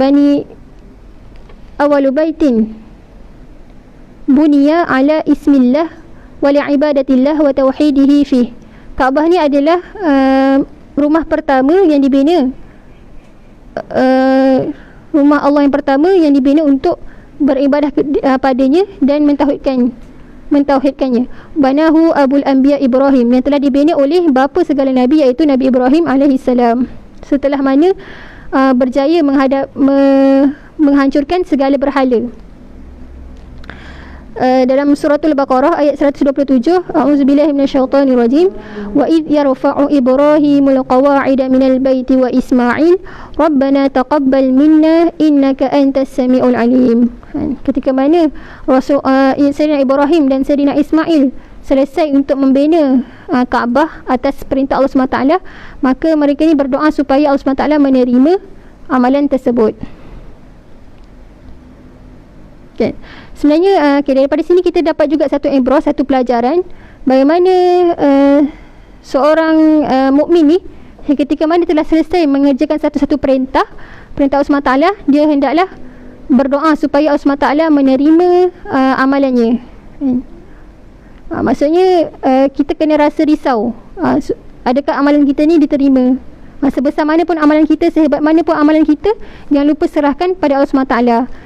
Speaker 1: buniya ala ismillah wa li'ibadatillah wa tauhidihi fih. Kaabah ni adalah rumah pertama yang dibina, rumah Allah yang pertama yang dibina untuk beribadah padanya dan mentauhidkannya. Banahu Abul Anbiya Ibrahim, yang telah dibina oleh bapa segala nabi, iaitu Nabi Ibrahim alaihissalam. Setelah mana berjaya menghancurkan segala berhala. Dalam suratul Baqarah ayat 127, a'udzubillahi minasyaitonirrajim, wa id yarfa'u ibrahimul qawa'ida minal baiti wa isma'il rabbana taqabbal minna innaka antas samiul alim. Ketika mana Sayyidina Ibrahim dan Sayyidina Ismail selesai untuk membina Kaabah atas perintah Allah SWT, maka mereka ni berdoa supaya Allah SWT menerima amalan tersebut. Okay. Sebenarnya daripada sini kita dapat juga satu ibrah, satu pelajaran bagaimana seorang mukmin ni ketika mana telah selesai mengerjakan satu-satu perintah Allah SWT, dia hendaklah berdoa supaya Allah SWT menerima amalannya. Maksudnya kita kena rasa risau, adakah amalan kita ni diterima. Sebesar mana pun amalan kita, sehebat mana pun amalan kita, jangan lupa serahkan pada Allah SWT.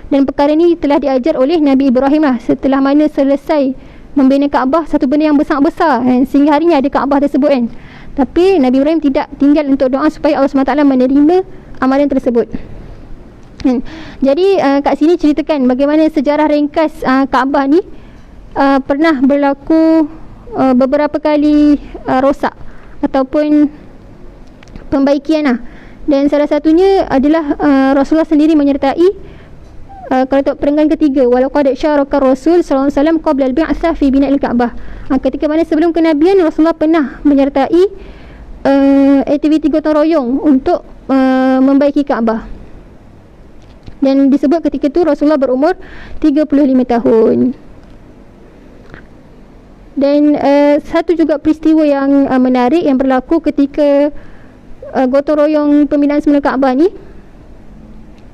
Speaker 1: Dan perkara ni telah diajar oleh Nabi Ibrahim lah, setelah mana selesai membina Kaabah, satu benda yang besar-besar sehingga hari ni ada Kaabah tersebut kan. Tapi Nabi Ibrahim tidak tinggal untuk doa supaya Allah SWT menerima amalan tersebut. Jadi kat sini ceritakan bagaimana sejarah ringkas Kaabah ni pernah berlaku beberapa kali rosak ataupun pembaikian lah. Dan salah satunya adalah Rasulullah sendiri menyertai kalau untuk perenggan ketiga, walau qad syaraka Rasul sallallahu alaihi wasallam qabla al-bi'tsah fi bina'il Ka'bah. Ketika mana sebelum kenabian Rasulullah pernah menyertai aktiviti gotong royong untuk membaiki Kaabah. Dan disebut ketika itu Rasulullah berumur 35 tahun. Dan satu juga peristiwa yang menarik yang berlaku ketika gotong royong pembinaan semula Kaabah ni,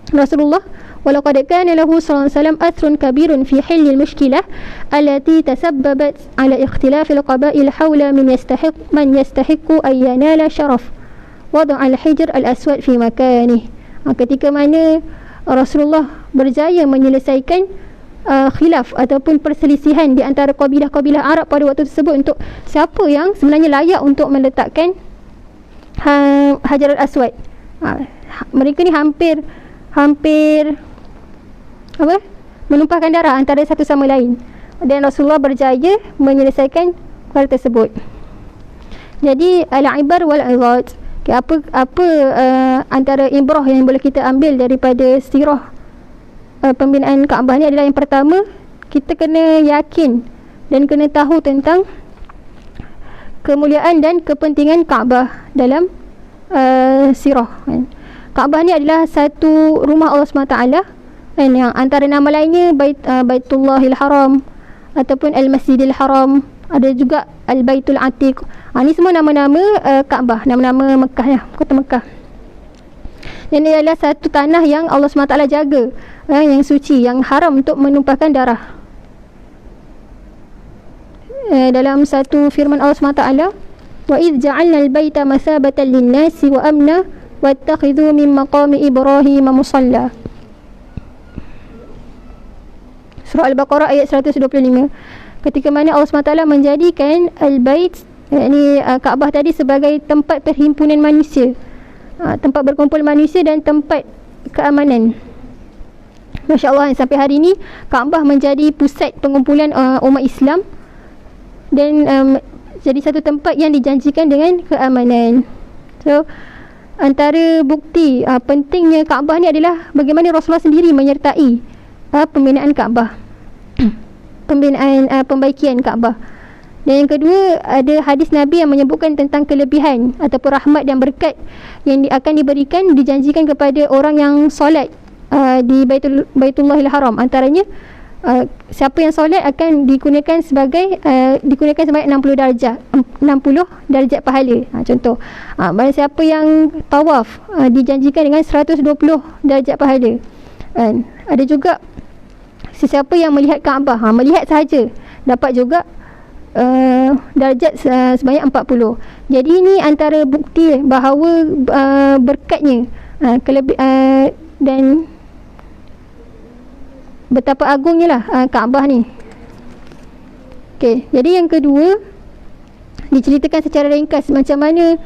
Speaker 1: Rasulullah walaqad kana lahu sallallahu alaihi wasallam athrun kabirun fi hil al-mushkilah allati tasabbabat ala ikhtilaf al-qaba'il hawla man yastahiqu an yanala sharaf wada' al-hijr al-aswad fi makanih. Ketika mana Rasulullah berjaya menyelesaikan khilaf ataupun perselisihan di antara kabilah-kabilah Arab pada waktu tersebut untuk siapa yang sebenarnya layak untuk meletakkan Hajar al-Aswad. Mereka ni hampir menumpahkan darah antara satu sama lain, dan Rasulullah berjaya menyelesaikan perkara tersebut. Jadi al-ibar wal-izat, apa antara ibrah yang boleh kita ambil daripada sirah pembinaan Kaabah ni adalah, yang pertama, kita kena yakin dan kena tahu tentang kemuliaan dan kepentingan Kaabah dalam sirah. Kaabah ni adalah satu rumah Allah SWT, yang antara nama lainnya Baitullahil Haram ataupun Al-Masjidil Haram, ada juga Al-Baitul Atiq. Ni semua nama-nama Kaabah, nama-nama Mekah ya, kota Mekah. Dan ia adalah satu tanah yang Allah SWT jaga, yang suci, yang haram untuk menumpahkan darah. Dalam satu firman Allah SWT, wa idh ja'alna al-baita masabatan lin-nasi wa amna wattakhidhu min maqami Ibrahim musalla. Surah Al-Baqarah ayat 125. Ketika mana Allah SWT menjadikan al-bait, yakni Kaabah tadi, sebagai tempat perhimpunan manusia, tempat berkumpul manusia dan tempat keamanan. Masya Allah, sampai hari ini Kaabah menjadi pusat pengumpulan umat Islam dan jadi satu tempat yang dijanjikan dengan keamanan. So antara bukti pentingnya Kaabah ni adalah bagaimana Rasulullah sendiri menyertai pembinaan Kaabah, pembaikian Kaabah. Dan yang kedua, ada hadis Nabi yang menyebutkan tentang kelebihan ataupun rahmat dan berkat yang akan diberikan, dijanjikan kepada orang yang solat di Baitullahil Haram. Antaranya siapa yang solat akan digunakan sebagai 60 darjat pahala. Contoh, barang siapa yang tawaf dijanjikan dengan 120 darjat pahala. Ada juga sesiapa yang melihat Kaabah, melihat sahaja, dapat juga darjat sebanyak 40. Jadi ini antara bukti bahawa berkatnya dan betapa agungnya lah Kaabah ni. Okey, jadi yang kedua, diceritakan secara ringkas macam mana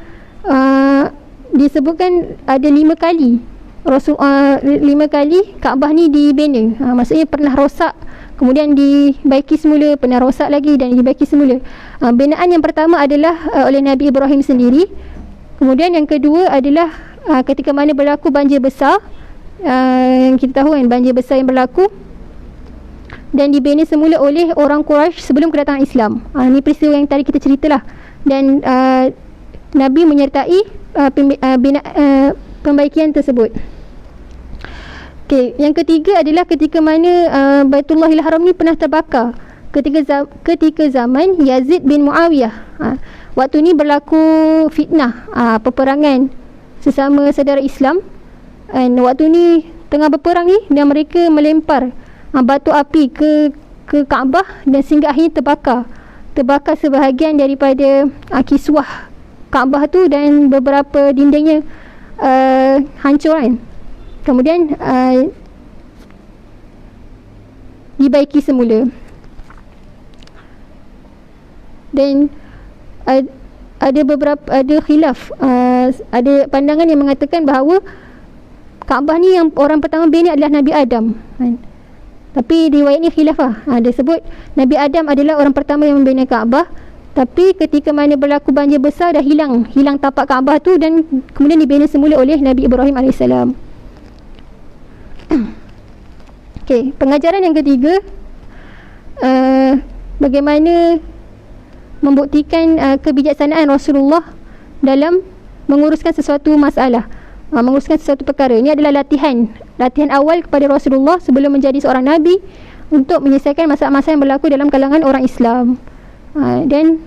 Speaker 1: disebutkan ada 5 kali 5 kali Kaabah ni dibina. Maksudnya pernah rosak, kemudian dibaiki semula, pernah rosak lagi dan dibaiki semula. Binaan yang pertama adalah oleh Nabi Ibrahim sendiri. Kemudian yang kedua adalah ketika mana berlaku banjir besar, yang kita tahu kan, banjir besar yang berlaku dan dibina semula oleh orang Quraisy sebelum kedatangan Islam. Ini peristiwa yang tadi kita ceritalah. Dan Nabi menyertai pembaikian tersebut. Okay, yang ketiga adalah ketika mana Baitullahil Haram ni pernah terbakar ketika zaman Yazid bin Muawiyah. waktu ni berlaku fitnah, peperangan sesama saudara Islam. Dan waktu ni tengah berperang ni, dan mereka melempar batu api ke Kaabah, dan sehingga akhirnya terbakar sebahagian daripada kiswah Kaabah tu, dan beberapa dindingnya hancur kan. Kemudian dibaiki semula. Dan ada khilaf, ada pandangan yang mengatakan bahawa Kaabah ni yang orang pertama bina adalah Nabi Adam kan. Tapi riwayat ni khilaf lah. Dia sebut Nabi Adam adalah orang pertama yang membina Kaabah, tapi ketika mana berlaku banjir besar dah hilang tapak Kaabah tu, dan kemudian dibina semula oleh Nabi Ibrahim AS. Okey, pengajaran yang ketiga, bagaimana membuktikan kebijaksanaan Rasulullah dalam menguruskan sesuatu masalah, menguruskan sesuatu perkara. Ini adalah latihan awal kepada Rasulullah sebelum menjadi seorang Nabi, untuk menyelesaikan masalah-masalah yang berlaku dalam kalangan orang Islam. Dan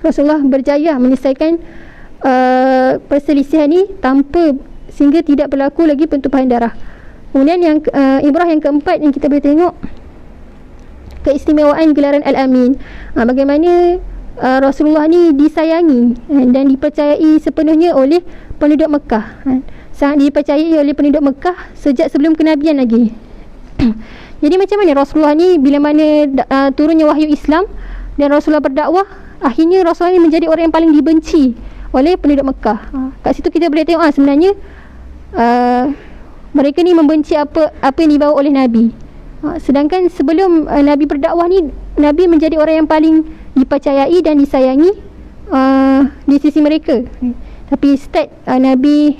Speaker 1: Rasulullah berjaya menyelesaikan perselisihan ini sehingga tidak berlaku lagi pentumpahan darah. Kemudian yang ibrah yang keempat yang kita boleh tengok, keistimewaan gelaran Al-Amin. Bagaimana Rasulullah ni disayangi dan dipercayai sepenuhnya oleh penduduk Mekah. Sangat dipercayai oleh penduduk Mekah sejak sebelum kenabian lagi. Jadi macam mana Rasulullah ni, bila mana turunnya wahyu Islam dan Rasulullah berdakwah, akhirnya Rasulullah ni menjadi orang yang paling dibenci oleh penduduk Mekah. Kat situ kita boleh tengok sebenarnya mereka ni membenci apa yang dibawa oleh Nabi. Sedangkan sebelum Nabi berdakwah ni, Nabi menjadi orang yang paling dipercayai dan disayangi di sisi mereka. Tapi start Nabi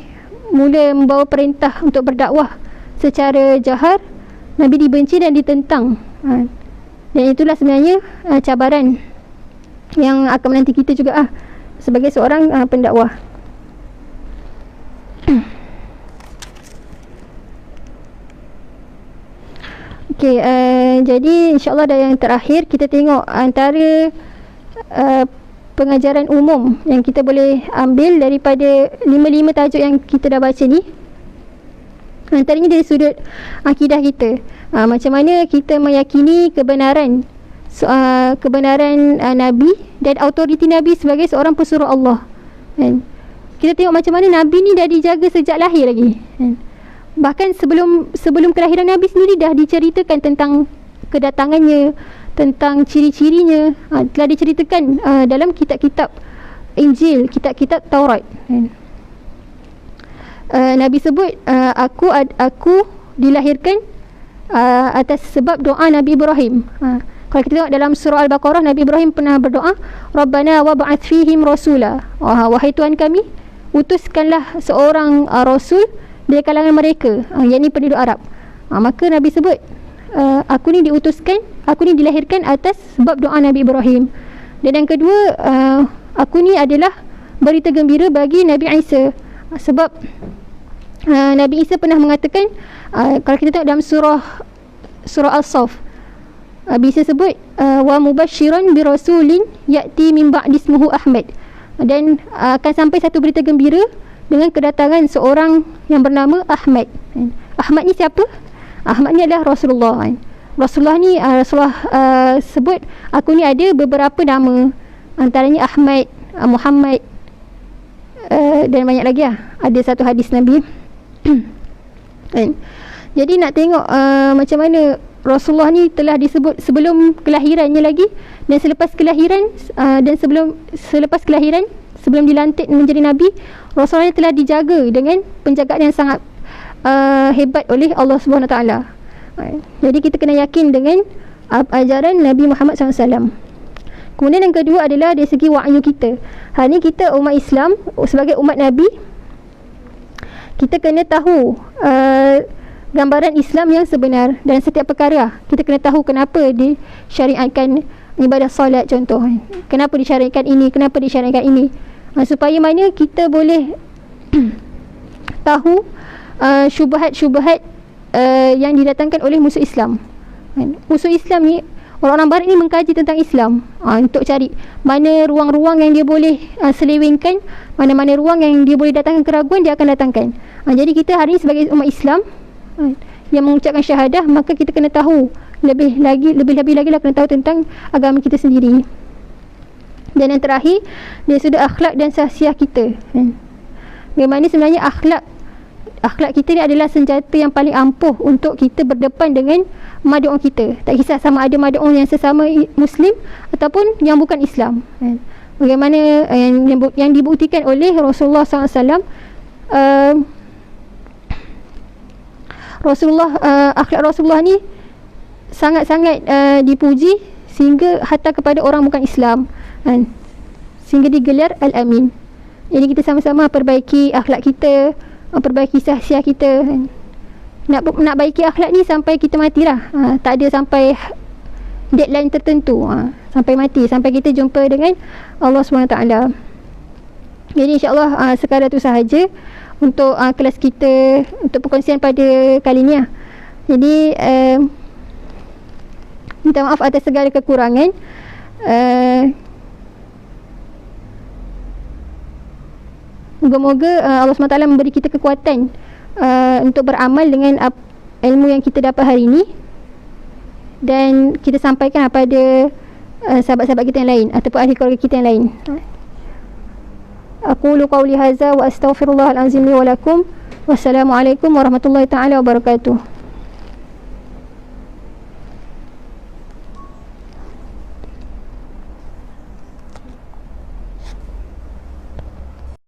Speaker 1: mula membawa perintah untuk berdakwah secara jahar, Nabi dibenci dan ditentang. Dan itulah sebenarnya cabaran yang akan menanti kita juga sebagai seorang pendakwah. Okey, jadi insyaAllah dah yang terakhir, kita tengok antara pengajaran umum yang kita boleh ambil daripada 5 tajuk yang kita dah baca ni. Antaranya dari sudut akidah kita, macam mana kita meyakini kebenaran Nabi dan autoriti Nabi sebagai seorang pesuruh Allah. Kita tengok macam mana Nabi ni dah dijaga sejak lahir lagi. Bahkan sebelum kelahiran Nabi sendiri dah diceritakan tentang kedatangannya, tentang ciri-cirinya, telah diceritakan dalam kitab-kitab Injil, kitab-kitab Taurat. Nabi sebut, aku dilahirkan atas sebab doa Nabi Ibrahim. Kalau kita tengok dalam surah Al-Baqarah, Nabi Ibrahim pernah berdoa, Rabbana wab'ath fihim rasula, wahai Tuhan kami, utuskanlah seorang rasul dari kalangan mereka, yakni penduduk Arab. Maka Nabi sebut, aku ni dilahirkan atas sebab doa Nabi Ibrahim. Dan yang kedua, aku ni adalah berita gembira bagi Nabi Isa. Sebab Nabi Isa pernah mengatakan, kalau kita tengok dalam surah As-Saff, Nabi Isa sebut, wa mubashiran bi rasulin ya'ti min ba'di ismuhu Ahmad. Dan akan sampai satu berita gembira dengan kedatangan seorang yang bernama Ahmad. Ahmad ni siapa? Ahmad ni adalah Rasulullah. Rasulullah ni Rasulullah sebut, aku ni ada beberapa nama, antaranya Ahmad, Muhammad, dan banyak lagi ada satu hadis Nabi. Jadi nak tengok macam mana Rasulullah ni telah disebut sebelum kelahirannya lagi, dan selepas kelahiran, sebelum dilantik menjadi Nabi, Rasulullah ni telah dijaga dengan penjagaan yang sangat hebat oleh Allah SWT. Jadi kita kena yakin dengan ajaran Nabi Muhammad SAW. Kemudian yang kedua adalah dari segi wahyu kita. Hari ni kita umat Islam, sebagai umat Nabi, kita kena tahu gambaran Islam yang sebenar dan setiap perkara. Kita kena tahu kenapa disyariatkan ibadah solat contoh, kenapa disyariatkan ini, kenapa disyariatkan ini, supaya mana kita boleh tahu syubhat-syubhat yang didatangkan oleh musuh Islam. Musuh Islam ni, Orang-orang barat ni mengkaji tentang Islam untuk cari mana ruang-ruang yang dia boleh selewengkan, mana-mana ruang yang dia boleh datangkan keraguan, dia akan datangkan. Jadi kita hari ini sebagai umat Islam yang mengucapkan syahadah, maka kita kena tahu lebih lagi lah kena tahu tentang agama kita sendiri. Dan yang terakhir, dia sudah akhlak dan sahsiah kita. Bagaimana sebenarnya akhlak kita ni adalah senjata yang paling ampuh untuk kita berdepan dengan mad'u kita. Tak kisah sama ada mad'u yang sesama Muslim ataupun yang bukan Islam. Bagaimana yang dibuktikan oleh Rasulullah SAW. Akhlak Rasulullah ni sangat-sangat dipuji sehingga hatta kepada orang bukan Islam, sehingga digelar Al-Amin. Jadi kita sama-sama perbaiki akhlak kita, perbaiki sahsiah kita. Nak baiki akhlak ni sampai kita matilah. Tak ada sampai deadline tertentu. Sampai mati, sampai kita jumpa dengan Allah SWT. Jadi insyaAllah sekadar tu sahaja untuk kelas kita, untuk perkongsian pada kali ni. Jadi minta maaf atas segala kekurangan. Moga-moga Allah SWT memberi kita kekuatan untuk beramal dengan ilmu yang kita dapat hari ini, dan kita sampaikan kepada sahabat-sahabat kita yang lain ataupun ahli keluarga kita yang lain. Aqulu qawli hadza wa astaghfirullahal azim li wa lakum. Wassalamualaikum warahmatullahi taala wabarakatuh.